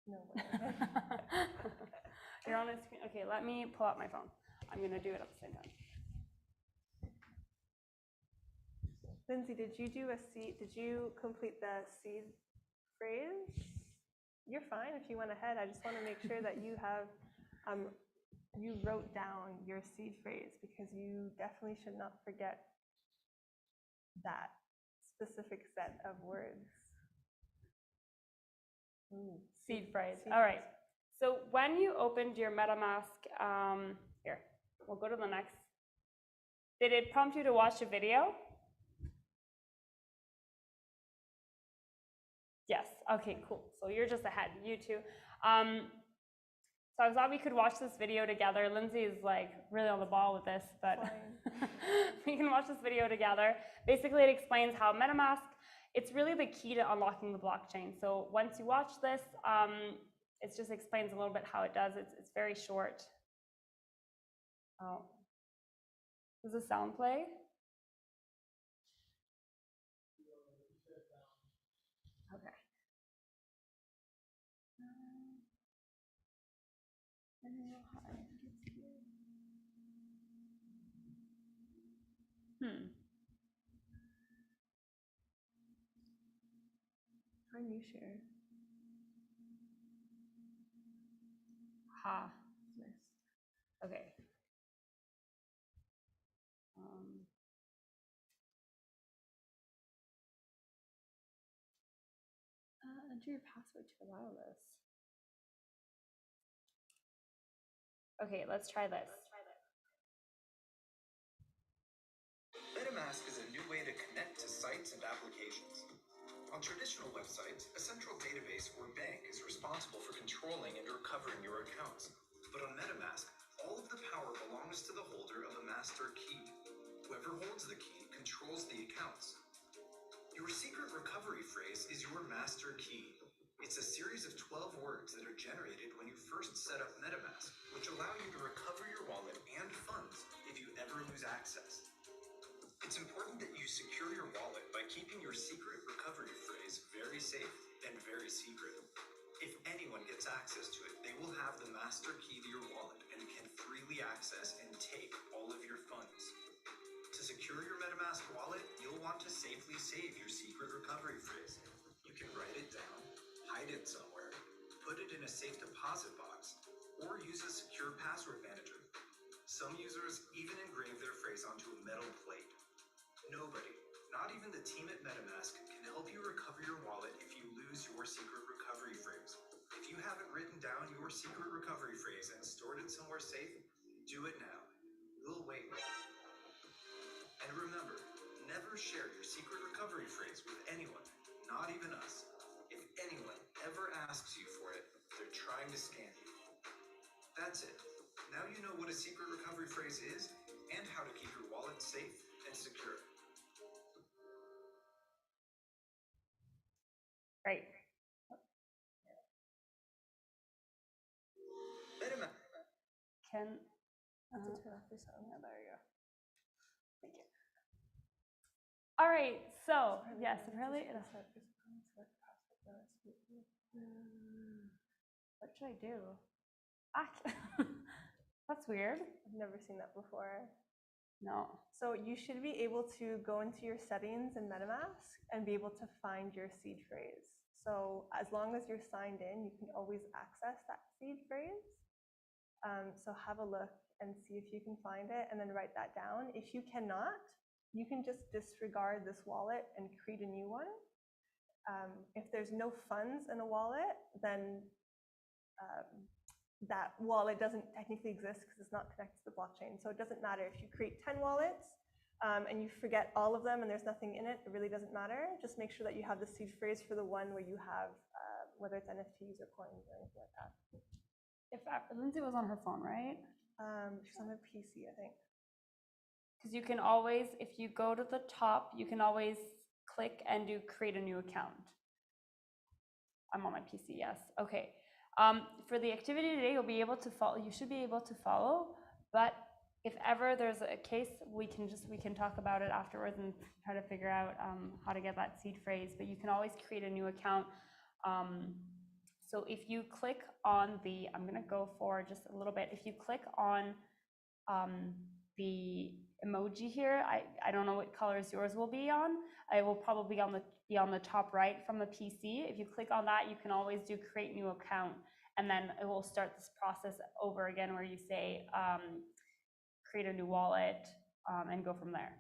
No way. You're on a screen. Okay, let me pull out my phone. I'm going to do it at the same time. Lindsay, did you complete the seed phrase? You're fine if you went ahead. I just want to make sure that you have, you wrote down your seed phrase, because you definitely should not forget that specific set of words. Ooh, Seed phrase. All right. So when you opened your MetaMask, here, we'll go to the next. Did it prompt you to watch a video? Yes. Okay, cool. So you're just ahead, you two. So I thought we could watch this video together. Lindsay is like really on the ball with this, but we can watch this video together. Basically, it explains how MetaMask, it's really the key to unlocking the blockchain. So once you watch this, it just explains a little bit how it does. It's very short. Oh. Does the sound play? Okay. Can you share? Aha. Okay. Enter your password to allow this. Okay, let's try this. Metamask is a new way to connect to sites and applications. On traditional websites, a central database or bank is responsible for controlling and recovering your accounts. But on Metamask, all of the power belongs to the holder of a master key. Whoever holds the key controls the accounts. Your secret recovery phrase is your master key. It's a series of 12 words that are generated when you first set up Metamask, which allow you to recover your wallet and funds if you ever lose access. It's important that you secure your wallet by keeping your secret recovery phrase very safe and very secret. If anyone gets access to it, they will have the master key to your wallet and can freely access and take all of your funds. To secure your Metamask wallet, you'll want to safely save your secret recovery phrase. You can write it down, hide it somewhere, put it in a safe deposit box, or use a secure password manager. Some users even engrave their phrase onto a metal plate. Nobody, not even the team at Metamask, can help you recover your wallet if you lose your secret recovery phrase. If you haven't written down your secret recovery phrase and stored it somewhere safe, do it now. We'll wait. And remember, never share your secret recovery phrase with anyone, not even us. If anyone ever asks you for it, they're trying to scam you. That's it. Now you know what a secret recovery phrase is and how to keep your wallet safe and secure. Great. Metamask. Can turn off your sound. Yeah, there you go. Thank you. All right. So yes, apparently it. What should I do? That's weird. I've never seen that before. No. So you should be able to go into your settings in MetaMask and be able to find your seed phrase. So as long as you're signed in, you can always access that seed phrase. So have a look and see if you can find it and then write that down. If you cannot, you can just disregard this wallet and create a new one. If there's no funds in a wallet, then that wallet doesn't technically exist because it's not connected to the blockchain. So it doesn't matter if you create 10 wallets and you forget all of them and there's nothing in it, it really doesn't matter. Just make sure that you have the seed phrase for the one where you have, whether it's NFTs or coins or anything like that. If Lindsay was on her phone, right? She's on her PC, I think. Because you can always, if you go to the top, you can always click and do create a new account. I'm on my PC, yes. Okay. For the activity today, you'll be able to follow. You should be able to follow. But if ever there's a case, we can talk about it afterwards and try to figure out how to get that seed phrase. But you can always create a new account. So if you click on the, I'm going to go for just a little bit. If you click on the emoji here, I don't know what colors yours will be on. It will probably be on the top right from the PC. If you click on that, you can always do create new account, and then it will start this process over again where you say create a new wallet and go from there.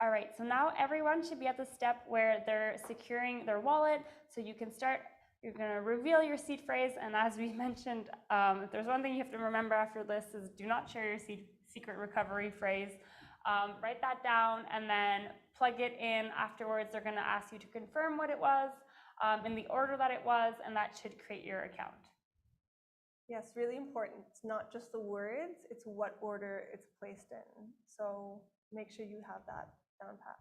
All right, so now everyone should be at the step where they're securing their wallet. So you can start, you're gonna reveal your seed phrase. And as we mentioned, if there's one thing you have to remember after this is do not share your secret recovery phrase. Write that down and then plug it in. Afterwards, they're gonna ask you to confirm what it was in the order that it was, and that should create your account. Yes, really important. It's not just the words, it's what order it's placed in. So make sure you have that down pat.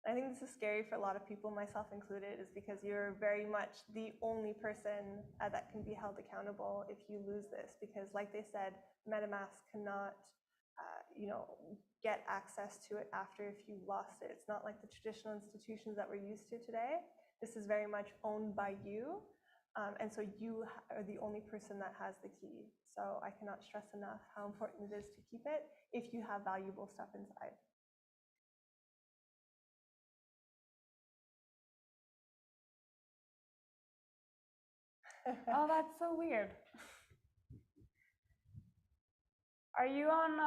I think this is scary for a lot of people, myself included, is because you're very much the only person that can be held accountable if you lose this. Because like they said, MetaMask cannot, get access to it after if you lost it. It's not like the traditional institutions that we're used to today. This is very much owned by you. And so you are the only person that has the key. So I cannot stress enough how important it is to keep it if you have valuable stuff inside. Oh, that's so weird. Are you on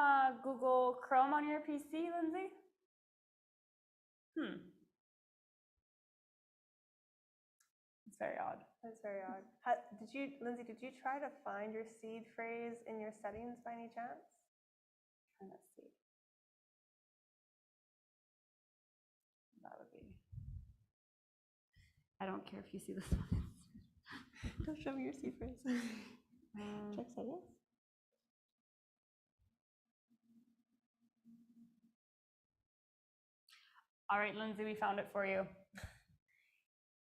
Google Chrome on your PC, Lindsay? It's very odd. That's very odd. Lindsay, did you try to find your seed phrase in your settings by any chance? Let's see. That would be. I don't care if you see this one. Don't show me your seed phrase. Check settings. All right, Lindsay, we found it for you.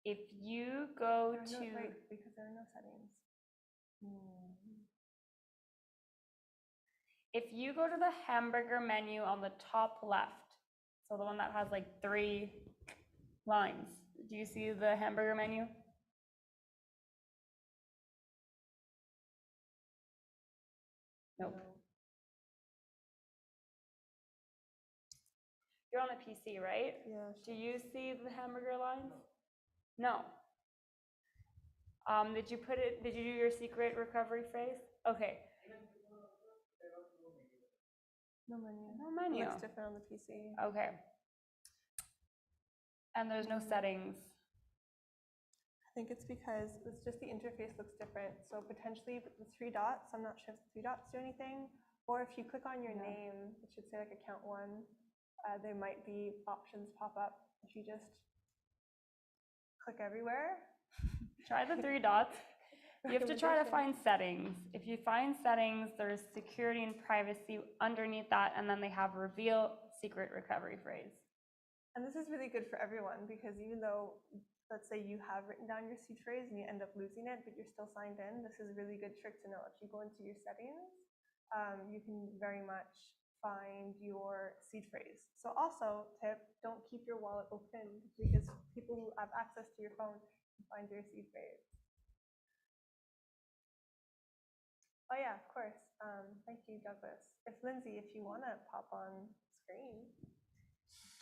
If you go to... Wait, because there are no settings. If you go to the hamburger menu on the top left, so the one that has like 3 lines, do you see the hamburger menu? Nope. No. You're on a PC, right? Yeah. Do you see the hamburger lines? No. Did you do your secret recovery phrase? Okay. No menu. No menu. It looks different on the PC. Okay. And there's no settings. I think it's because it's just the interface looks different. So potentially the 3 dots, I'm not sure if the 3 dots do anything. Or if you click on your name, it should say like account 1. There might be options pop up if you just click everywhere. Try the 3 dots. You have to try to find settings. If you find settings, there's security and privacy underneath that, and then they have reveal secret recovery phrase. And this is really good for everyone because even though, let's say you have written down your seed phrase and you end up losing it, but you're still signed in, this is a really good trick to know. If you go into your settings, you can very much find your seed phrase. So also, tip, don't keep your wallet open because people who have access to your phone can find your seed phrase. Oh yeah, of course. Thank you, Douglas. Lindsay, if you want to pop on screen.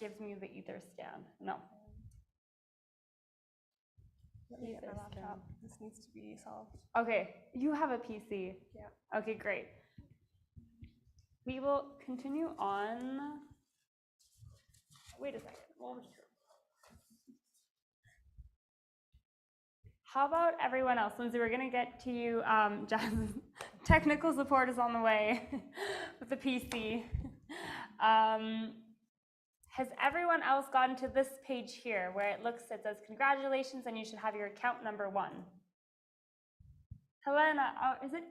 Gives me the ether scan. No. Let me get my laptop. This needs to be solved. Okay, you have a PC. Yeah. Okay, great. We will continue on. Wait a second. How about everyone else? Lindsay, we're going to get to you. Jas's technical support is on the way with the PC. Has everyone else gotten to this page here where it says congratulations and you should have your account number 1? Helena, is it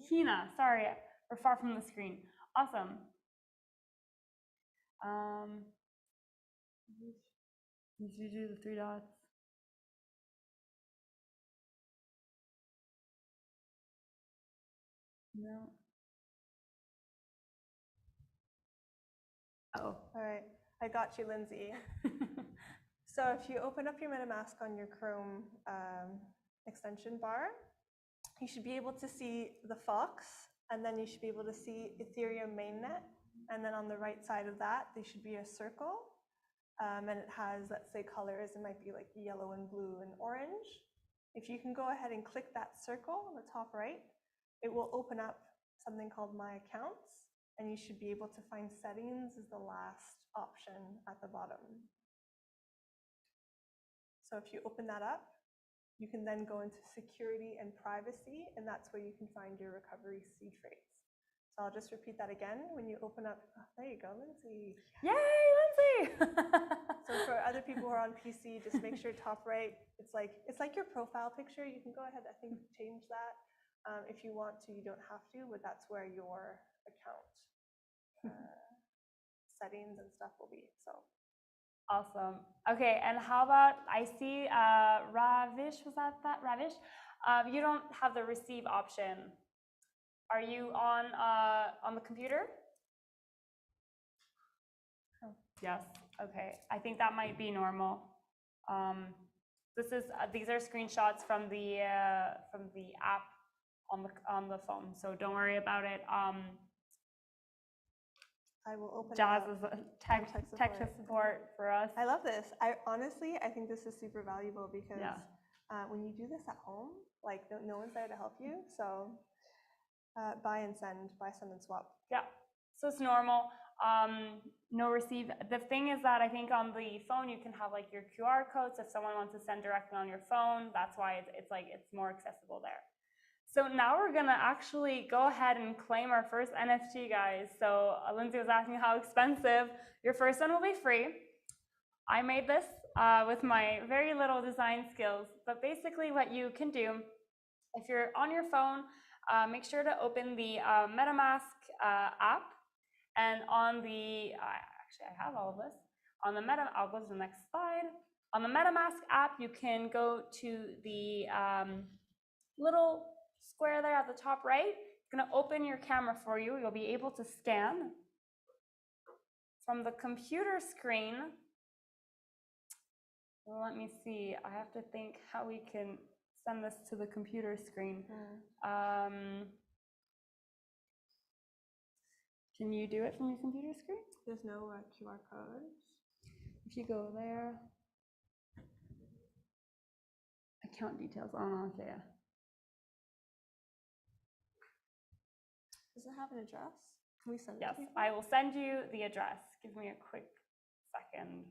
Hina? Sorry, we're far from the screen. Awesome. Did you do the 3 dots? No. Oh. All right, I got you, Lindsay. So if you open up your Metamask on your Chrome extension bar, you should be able to see the fox, and then you should be able to see Ethereum mainnet. And then on the right side of that, there should be a circle. And it has, let's say, colors. It might be like yellow and blue and orange. If you can go ahead and click that circle on the top right, it will open up something called My Accounts. And you should be able to find settings as the last option at the bottom. So if you open that up, you can then go into security and privacy, and that's where you can find your recovery seed phrase. So I'll just repeat that again. When you open up, oh, there you go, Lindsay. Yay, Lindsay! So for other people who are on PC, just make sure top right, it's like your profile picture. You can go ahead, I think, change that if you want to. You don't have to, but that's where your account settings and stuff will be. So awesome. Okay, and how about, I see Ravish, was that Ravish? You don't have the receive option. Are you on the computer? Oh. Yes. Okay. I think that might be normal. These are screenshots from the app on the phone, so don't worry about it. I will open Jazz it up. is tech support for us. I love this. Honestly, I think this is super valuable because when you do this at home, like no one's there to help you. So buy and send and swap. Yeah, so it's normal. No receive. The thing is that I think on the phone you can have like your QR codes. If someone wants to send directly on your phone, that's why it's more accessible there. So now we're gonna actually go ahead and claim our first NFT, guys. So Lindsay was asking how expensive. Your first one will be free. I made this with my very little design skills, but basically what you can do, if you're on your phone, make sure to open the Metamask app, and on the, actually I have all of this, on the I'll go to the next slide. On the Metamask app, you can go to the little square there at the top right. It's gonna open your camera for you. You'll be able to scan from the computer screen. Well, let me see, I have to think how we can send this to the computer screen. Can you do it from your computer screen? There's no QR code. If you go there, account details on there. Does it have an address? Can we send it? Yes, to people? I will send you the address. Give me a quick second.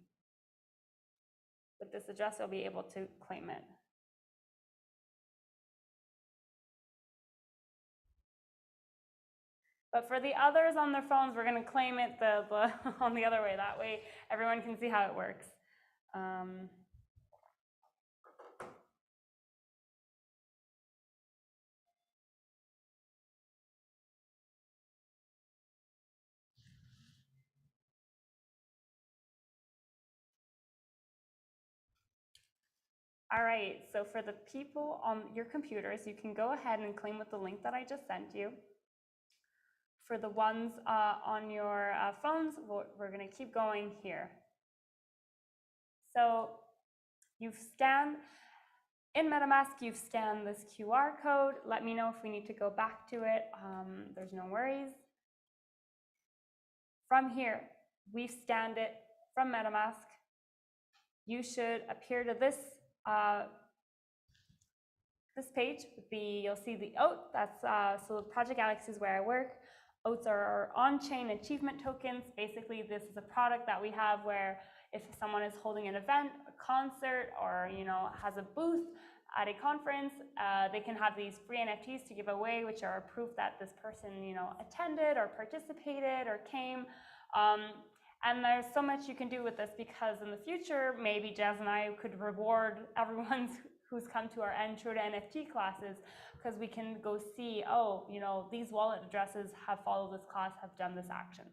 With this address, you'll be able to claim it. But for the others on their phones, we're going to claim it on the other way. That way, everyone can see how it works. All right, so for the people on your computers, you can go ahead and claim with the link that I just sent you. For the ones on your phones, we're going to keep going here. So you've scanned, in MetaMask, you've scanned this QR code. Let me know if we need to go back to it. There's no worries. From here, we've scanned it from MetaMask. You should appear to this this page. You'll see the OAT. That's so Project Galaxy is where I work. OATs are our on-chain achievement tokens. Basically, this is a product that we have where if someone is holding an event, a concert, or has a booth at a conference, they can have these free NFTs to give away, which are proof that this person attended or participated or came. And there's so much you can do with this, because in the future, maybe Jazz and I could reward everyone who's come to our intro to NFT classes, because we can go see, oh, these wallet addresses have followed this class, have done this action.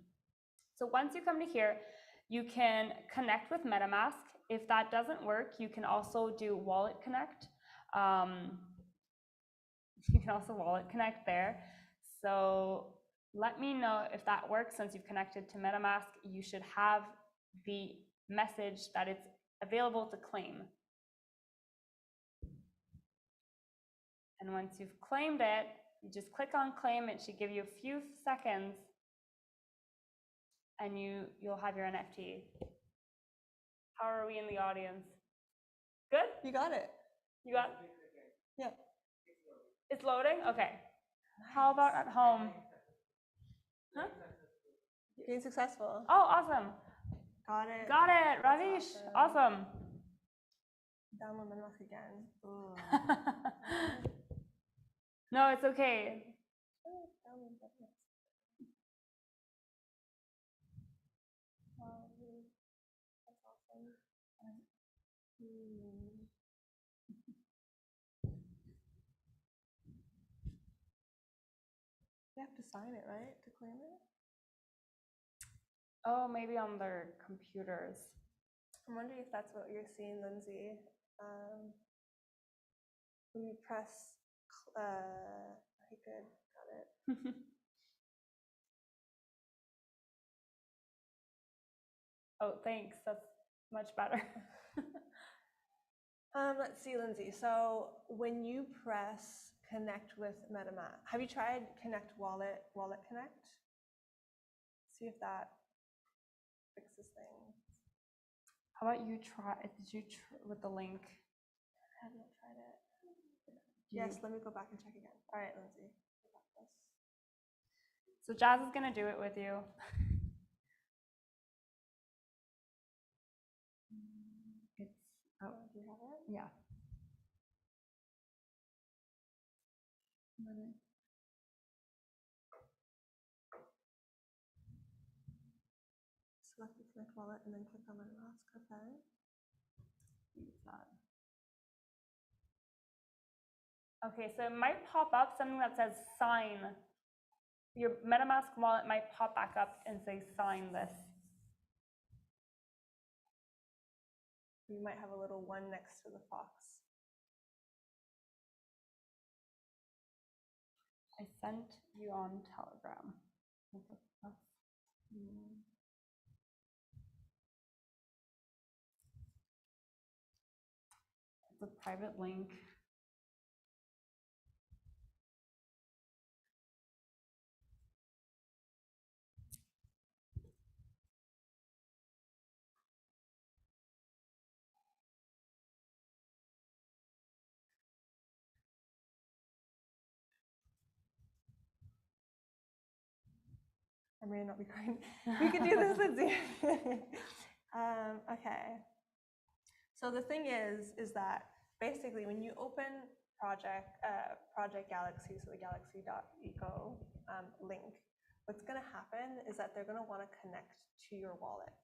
So once you come to here, you can connect with MetaMask. If that doesn't work, you can also do Wallet Connect. You can also Wallet Connect there. So let me know if that works. Since you've connected to MetaMask, you should have the message that it's available to claim. And once you've claimed it, you just click on claim. It should give you a few seconds, and you'll have your NFT. How are we in the audience? Good? You got it. You got it? Yeah. It's loading? Okay. How about at home? Huh? Being successful. Oh, awesome. Got it. Got it, Ravish. Awesome. Download Metamask again. No, it's okay. That's awesome. You have to sign it, right, to claim it? Oh, maybe on their computers. I'm wondering if that's what you're seeing, Lindsay. When you press, okay, good, got it. Oh, thanks. That's much better. Let's see, Lindsay. So when you press connect with MetaMask, have you tried Connect Wallet Connect? See if that fixes things. How about you try? Did you with the link? I have not tried Yes, let me go back and check again. All right, Lindsay. I got this. So Jazz is going to do it with you. It's, oh, Do you have it? yeah. Select the Connect wallet and then click on Metamask. Okay. Okay, so it might pop up something that says sign. Your MetaMask wallet might pop back up and say sign this. You might have a little one next to the fox. I sent you on Telegram. It's a private link. I may not be going. We can do this, Lindsay. Okay. So the thing is that basically when you open Project Galaxy, so the galaxy.eco link, what's going to happen is that they're going to want to connect to your wallet.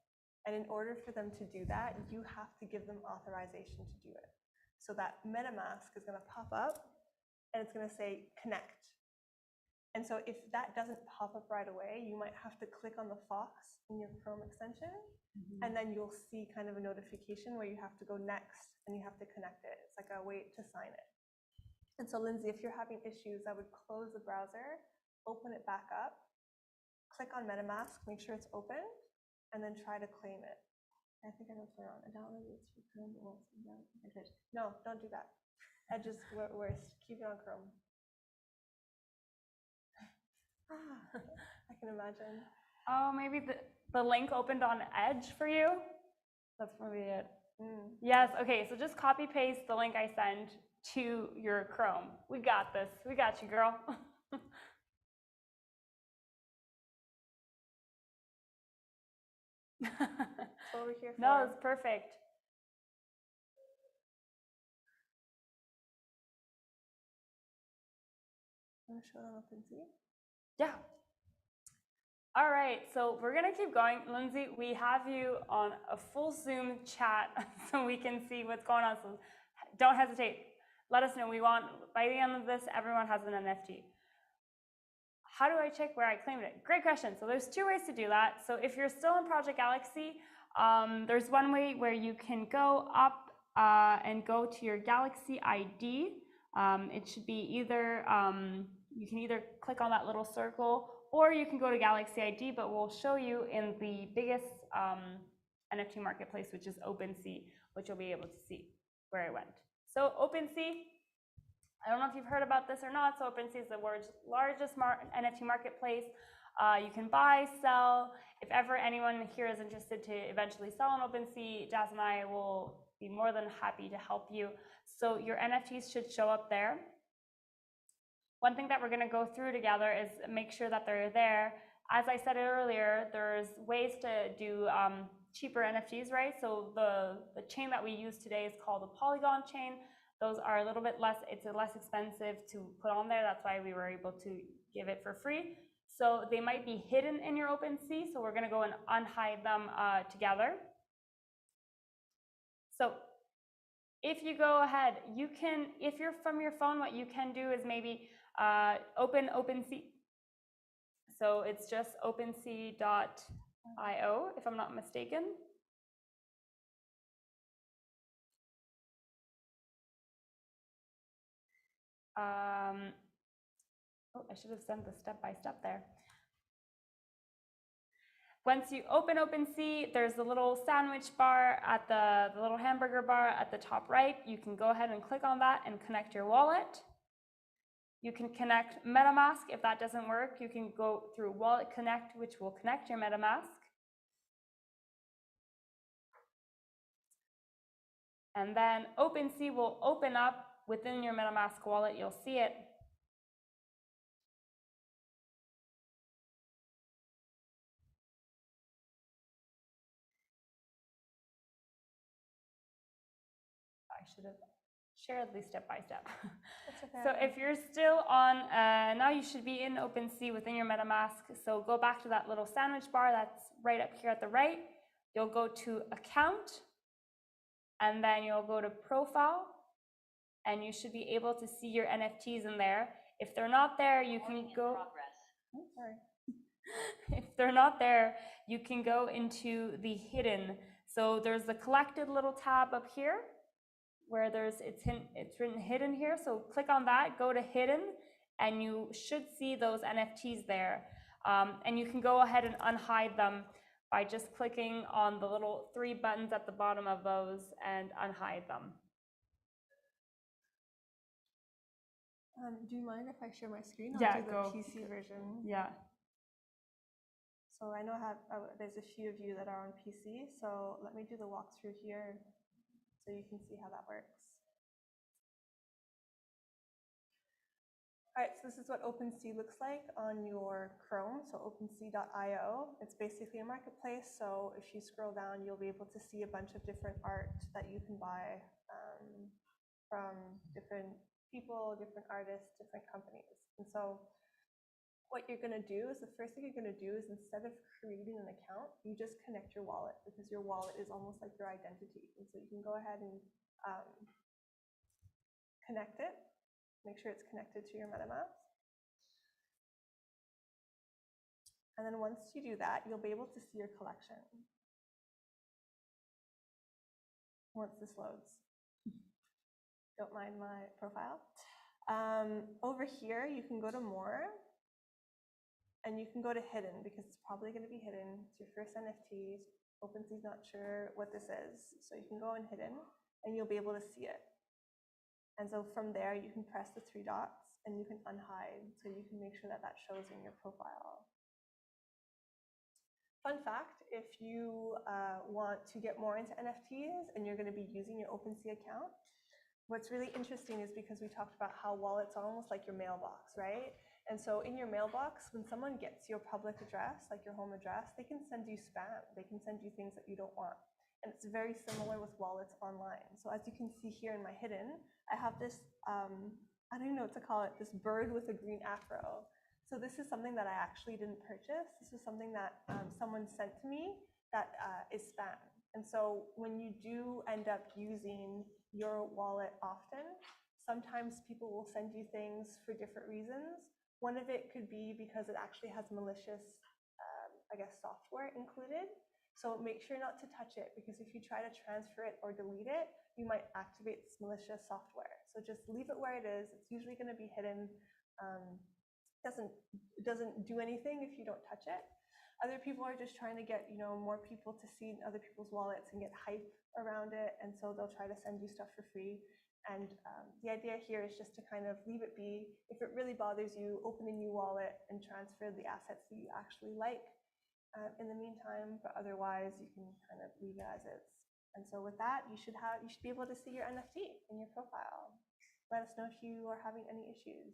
And in order for them to do that, you have to give them authorization to do it. So that MetaMask is going to pop up and it's going to say connect. And so if that doesn't pop up right away, you might have to click on the fox in your Chrome extension, and then you'll see kind of a notification where you have to go next and you have to connect it. It's like a wait to sign it. And so Lindsay, if you're having issues, I would close the browser, open it back up, click on MetaMask, make sure it's open, and then try to claim it. I think I know what's going on. I downloaded it through Chrome, but won't see that. No, don't do that. Edge is worse. Keep it on Chrome. I can imagine. Oh, maybe the link opened on Edge for you? That's maybe it. Yes, okay, so just copy paste the link I sent to your Chrome. We got this. We got you, girl. That's what we're here for. No, it's perfect. Want to show them up and see? Yeah. All right, so we're gonna keep going. Lindsay, we have you on a full Zoom chat so we can see what's going on. So don't hesitate. Let us know. We want, by the end of this, everyone has an NFT. How do I check where I claimed it? Great question. So there's two ways to do that. So if you're still in Project Galaxy, there's one way where you can go up and go to your Galaxy ID. It should be either, you can either click on that little circle, or you can go to Galaxy ID, but we'll show you in the biggest NFT marketplace, which is OpenSea, which you'll be able to see where I went. So OpenSea, I don't know if you've heard about this or not. So OpenSea is the world's largest NFT marketplace. You can buy, sell. If ever anyone here is interested to eventually sell on OpenSea, Jazz and I will be more than happy to help you. So your NFTs should show up there. One thing that we're going to go through together is make sure that they're there. As I said earlier, there's ways to do cheaper NFTs, right? So the chain that we use today is called the Polygon chain. Those are a little bit less, it's less expensive to put on there. That's why we were able to give it for free. So they might be hidden in your OpenSea. So we're going to go and unhide them together. So if you go ahead, you can, if you're from your phone, what you can do is maybe open OpenSea. So it's just OpenSea.io, if I'm not mistaken. Oh, I should have sent the step-by-step there. Once you open OpenSea, there's the little sandwich bar at the little hamburger bar at the top right. You can go ahead and click on that and connect your wallet. You can connect Metamask. If that doesn't work, you can go through Wallet Connect, which will connect your Metamask. And then OpenSea will open up within your MetaMask wallet, you'll see it. I should have shared these step by step. Okay. So if you're still on, now you should be in OpenSea within your MetaMask. So go back to that little sandwich bar that's right up here at the right. You'll go to Account, and then you'll go to Profile, and you should be able to see your NFTs in there. If they're not there, you can go. Oh, sorry. If they're not there, you can go into the hidden. So there's the collected little tab up here where it's written hidden here. So click on that, go to hidden, and you should see those NFTs there. And you can go ahead and unhide them by just clicking on the little 3 buttons at the bottom of those and unhide them. Do you mind if I share my screen? I'll Yeah, do the go. PC version. Yeah. So I know there's a few of you that are on PC, so let me do the walkthrough here so you can see how that works. All right, so this is what OpenSea looks like on your Chrome, so OpenSea.io. It's basically a marketplace, so if you scroll down, you'll be able to see a bunch of different art that you can buy from different people, different artists, different companies. And so what you're going to do is, the first thing you're going to do is, instead of creating an account, you just connect your wallet, because your wallet is almost like your identity. And so you can go ahead and connect it, make sure it's connected to your MetaMask. And then once you do that, you'll be able to see your collection once this loads. Don't mind my profile. Over here, you can go to more, and you can go to hidden, because it's probably going to be hidden. It's your first NFT. OpenSea's not sure what this is. So you can go in hidden, and you'll be able to see it. And so from there, you can press the 3 dots, and you can unhide, so you can make sure that that shows in your profile. Fun fact, if you want to get more into NFTs and you're going to be using your OpenSea account, what's really interesting is, because we talked about how wallets are almost like your mailbox, right? And so in your mailbox, when someone gets your public address, like your home address, they can send you spam. They can send you things that you don't want. And it's very similar with wallets online. So as you can see here in my hidden, I have this, I don't even know what to call it, this bird with a green afro. So this is something that I actually didn't purchase. This is something that someone sent to me that is spam. And so when you do end up using your wallet often, sometimes people will send you things for different reasons. One of it could be because it actually has malicious, I guess, software included. So make sure not to touch it, because if you try to transfer it or delete it, you might activate this malicious software. So just leave it where it is. It's usually going to be hidden. It doesn't do anything if you don't touch it. Other people are just trying to get, more people to see other people's wallets and get hype around it, and so they'll try to send you stuff for free. And the idea here is just to kind of leave it be. If it really bothers you, open a new wallet and transfer the assets that you actually like in the meantime, but otherwise you can kind of leave it as is. And so with that, you should be able to see your NFT in your profile. Let us know if you are having any issues.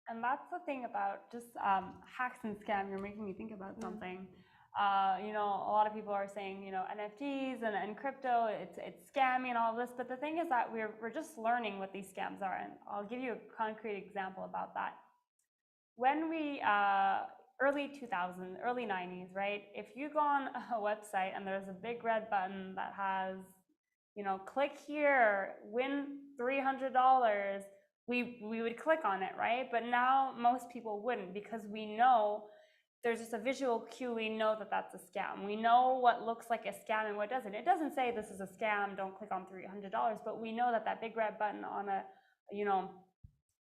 And that's the thing about just hacks and scam. You're making me think about something. A lot of people are saying, NFTs and crypto, it's scammy and all this. But the thing is that we're just learning what these scams are. And I'll give you a concrete example about that. When we, early 2000s, early 90s, right? If you go on a website and there's a big red button that has, click here, win $300, we would click on it, right? But now most people wouldn't, because we know there's just a visual cue. We know that that's a scam. We know what looks like a scam and what doesn't. It doesn't say this is a scam, don't click on $300, but we know that that big red button on a,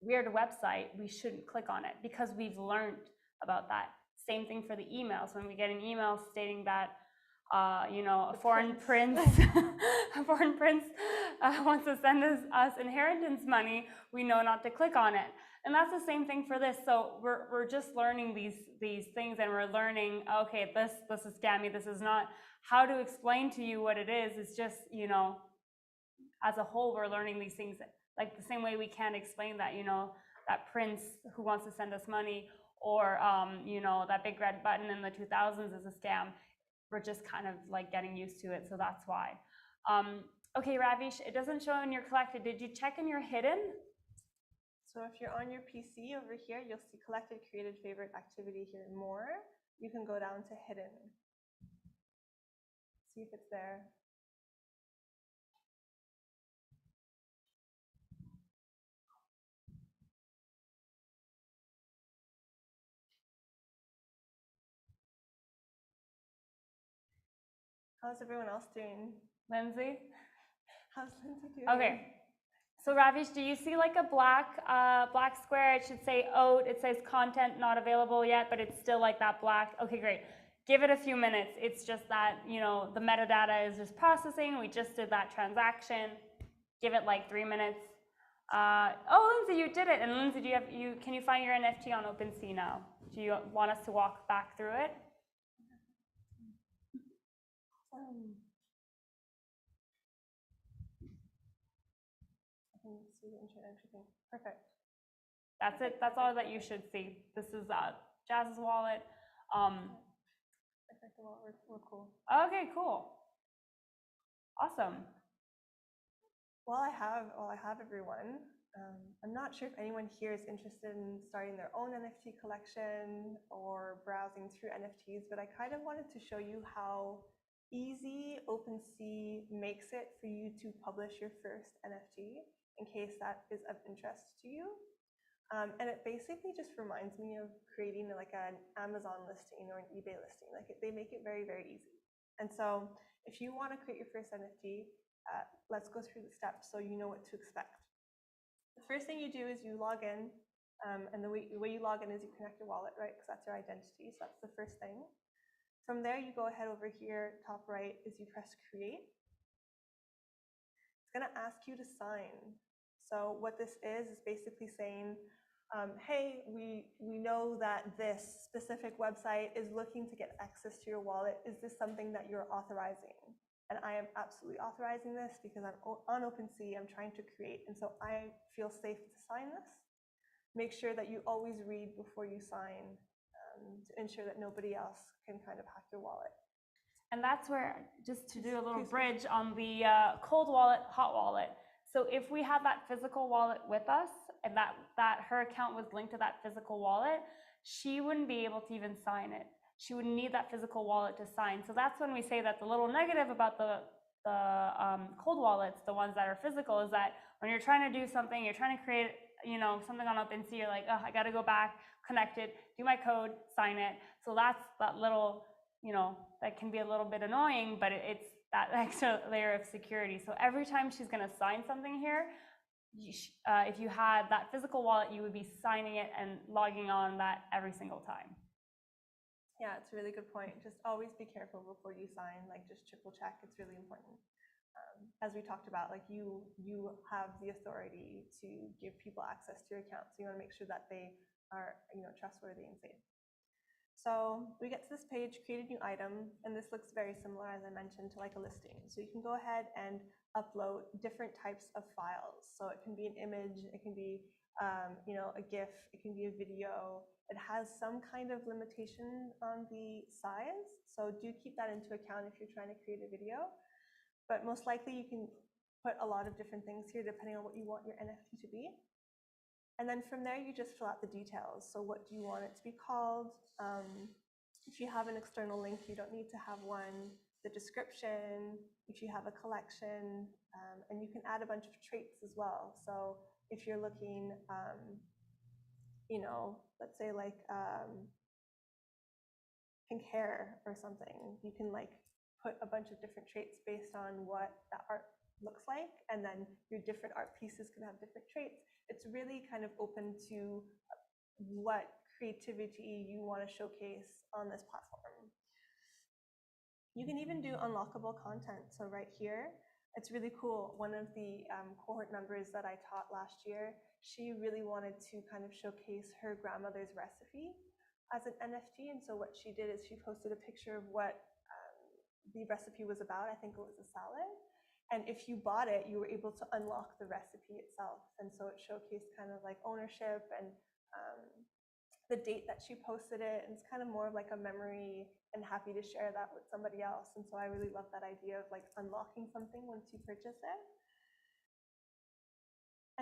weird website, we shouldn't click on it, because we've learned about that. Same thing for the emails. When we get an email stating that a foreign prince wants to send us inheritance money, we know not to click on it. And that's the same thing for this. So we're just learning these things, and we're learning, okay, this is scammy, this is not. How to explain to you what it is just, as a whole, we're learning these things, like the same way we can't explain that, you know, that prince who wants to send us money, or you know, that big red button in the 2000s is a scam. We're just kind of like getting used to it, so that's why. Okay, Ravish, it doesn't show in your collected. Did you check in your hidden? So if you're on your PC over here, you'll see collected, created, favorite, activity here, more. You can go down to hidden. See if it's there. How's everyone else doing? Lindsay? How's Lindsay doing? Okay. So Ravish, do you see like a black square? It should say oat. It says content not available yet, but it's still like that black. Okay, great. Give it a few minutes. It's just that, you know, the metadata is just processing. We just did that transaction. Give it like 3 minutes. Oh, Lindsay, you did it. And Lindsay, can you find your NFT on OpenSea now? Do you want us to walk back through it? I can see the intro and everything. Perfect. That's it. That's all that you should see. This is Jazz's wallet. Perfect. Well, we're cool. Okay, cool. Awesome. While I have everyone, I'm not sure if anyone here is interested in starting their own NFT collection or browsing through NFTs, but I kind of wanted to show you how easy OpenSea makes it for you to publish your first NFT, in case that is of interest to you. And it basically just reminds me of creating like an Amazon listing or an eBay listing. Like they make it very, very easy. And so if you want to create your first NFT, let's go through the steps so you know what to expect. The first thing you do is you log in, and the way you log in is you connect your wallet, right? Because that's your identity. So that's the first thing. From there, you go ahead over here, top right, is you press create. It's going to ask you to sign. So what this is basically saying, hey, we know that this specific website is looking to get access to your wallet. Is this something that you're authorizing? And I am absolutely authorizing this because I'm on OpenSea, I'm trying to create, and so I feel safe to sign this. Make sure that you always read before you sign to ensure that nobody else can kind of hack your wallet. And that's where, just to do a little bridge on the cold wallet, hot wallet. So if we had that physical wallet with us, and that her account was linked to that physical wallet, she wouldn't be able to even sign it. She would need that physical wallet to sign. So that's when we say that the little negative about the cold wallets, the ones that are physical, is that when you're trying to do something, you're trying to create, you know, something on OpenSea, you're like, oh, I got to go back, connect it, do my code, sign it. So that's that little, you know, that can be a little bit annoying, but it's that extra layer of security. So every time she's going to sign something here, if you had that physical wallet, you would be signing it and logging on that every single time. Yeah, it's a really good point. Just always be careful before you sign, like just triple check. It's really important. As we talked about, like you have the authority to give people access to your account. So you want to make sure that they are, you know, trustworthy and safe. So we get to this page, create a new item, and this looks very similar, as I mentioned, to like a listing. So you can go ahead and upload different types of files. So it can be an image, it can be you know, a GIF, it can be a video. It has some kind of limitation on the size, so do keep that into account if you're trying to create a video. But most likely you can put a lot of different things here depending on what you want your NFT to be. And then from there, you just fill out the details. So what do you want it to be called? If you have an external link, you don't need to have one. The description, if you have a collection, and you can add a bunch of traits as well. So if you're looking, you know, let's say like pink hair or something, you can like put a bunch of different traits based on what that art looks like, and then your different art pieces can have different traits. It's really kind of open to what creativity you want to showcase on this platform. You can even do unlockable content. So right here, it's really cool. One of the cohort members that I taught last year, she really wanted to kind of showcase her grandmother's recipe as an NFT. And so what she did is she posted a picture of what the recipe was about. I think it was a salad. And if you bought it, you were able to unlock the recipe itself. And so it showcased kind of like ownership and the date that she posted it. And it's kind of more of like a memory and happy to share that with somebody else. And so I really love that idea of like unlocking something once you purchase it.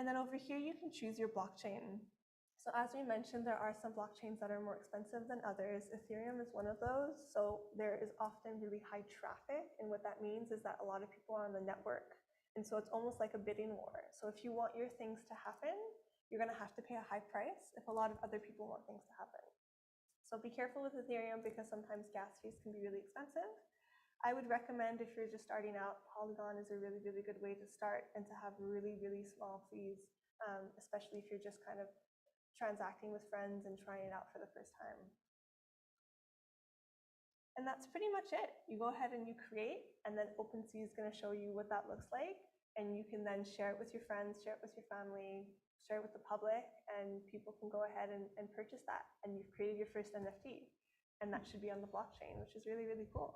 And then over here, you can choose your blockchain. So as we mentioned, there are some blockchains that are more expensive than others. Ethereum is one of those. So there is often really high traffic. And what that means is that a lot of people are on the network. And so it's almost like a bidding war. So if you want your things to happen, you're going to have to pay a high price if a lot of other people want things to happen. So be careful with Ethereum because sometimes gas fees can be really expensive. I would recommend if you're just starting out, Polygon is a really, really good way to start and to have really, really small fees, especially if you're just kind of transacting with friends and trying it out for the first time. And that's pretty much it. You go ahead and you create, and then OpenSea is going to show you what that looks like. And you can then share it with your friends, share it with your family, share it with the public, and people can go ahead and purchase that. And you've created your first NFT. And that should be on the blockchain, which is really, really cool.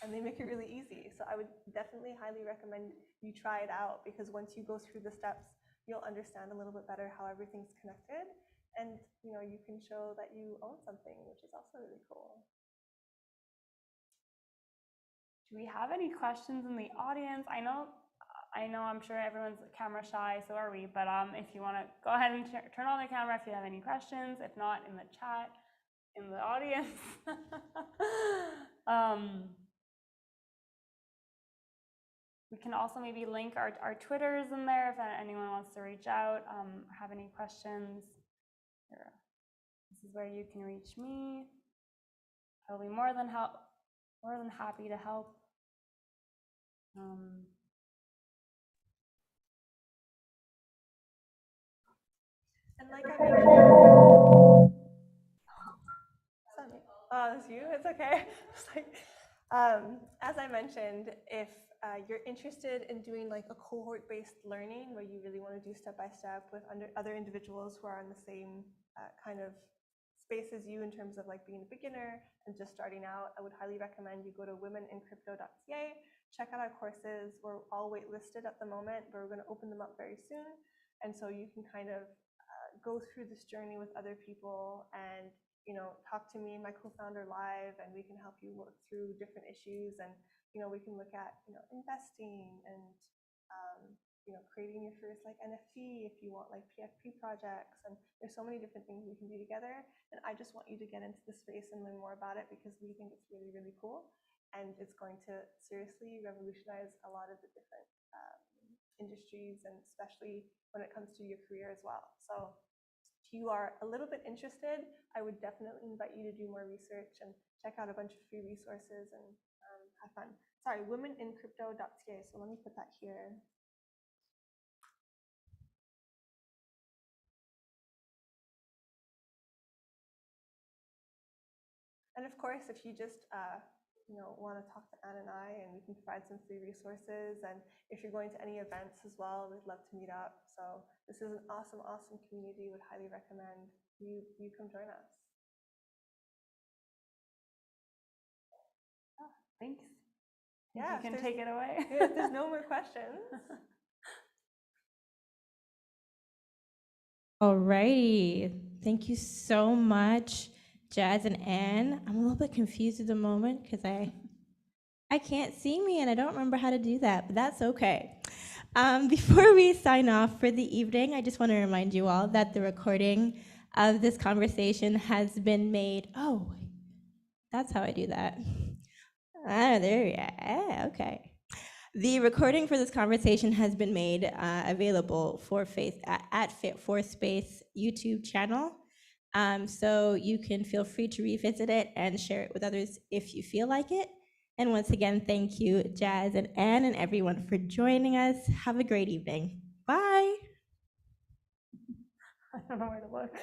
And they make it really easy. So I would definitely highly recommend you try it out, because once you go through the steps, you'll understand a little bit better how everything's connected. And you can show that you own something, which is also really cool. Do we have any questions in the audience? I know I'm sure everyone's camera shy, so are we, but if you want to go ahead and turn on the camera if you have any questions. If not, in the chat, in the audience. We can also maybe link our Twitters in there if anyone wants to reach out, have any questions. Here. This is where you can reach me. I'll be more than happy to help. And like I mentioned, oh, that's you. It's okay. It's like, as I mentioned, if you're interested in doing like a cohort-based learning where you really want to do step-by-step with other individuals who are in the same kind of space as you in terms of like being a beginner and just starting out, I would highly recommend you go to womenincrypto.ca, check out our courses. We're all waitlisted at the moment, but we're going to open them up very soon. And so you can kind of go through this journey with other people and talk to me and my co-founder live, and we can help you work through different issues. And we can look at investing and creating your first like NFT if you want like PFP projects. And there's so many different things we can do together. And I just want you to get into the space and learn more about it, because we think it's really, really cool, and it's going to seriously revolutionize a lot of the different industries, and especially when it comes to your career as well. So if you are a little bit interested, I would definitely invite you to do more research and check out a bunch of free resources and have fun. Sorry, womenincrypto.ca. So let me put that here. And of course, if you just want to talk to Anne and I, and we can provide some free resources. And if you're going to any events as well, we'd love to meet up. So this is an awesome, awesome community. Would highly recommend you come join us. Oh, thanks. Yeah, you can take it away. If there's no more questions. Alrighty, thank you so much, Jazz and Anne. I'm a little bit confused at the moment because I can't see me and I don't remember how to do that, but that's okay. Before we sign off for the evening, I just want to remind you all that the recording of this conversation has been made. Oh, that's how I do that. Ah, there we are. Okay. The recording for this conversation has been made available for at Fit for Space YouTube channel. So you can feel free to revisit it and share it with others if you feel like it. And once again, thank you, Jazz and Anne and everyone for joining us. Have a great evening. Bye. I don't know where to look.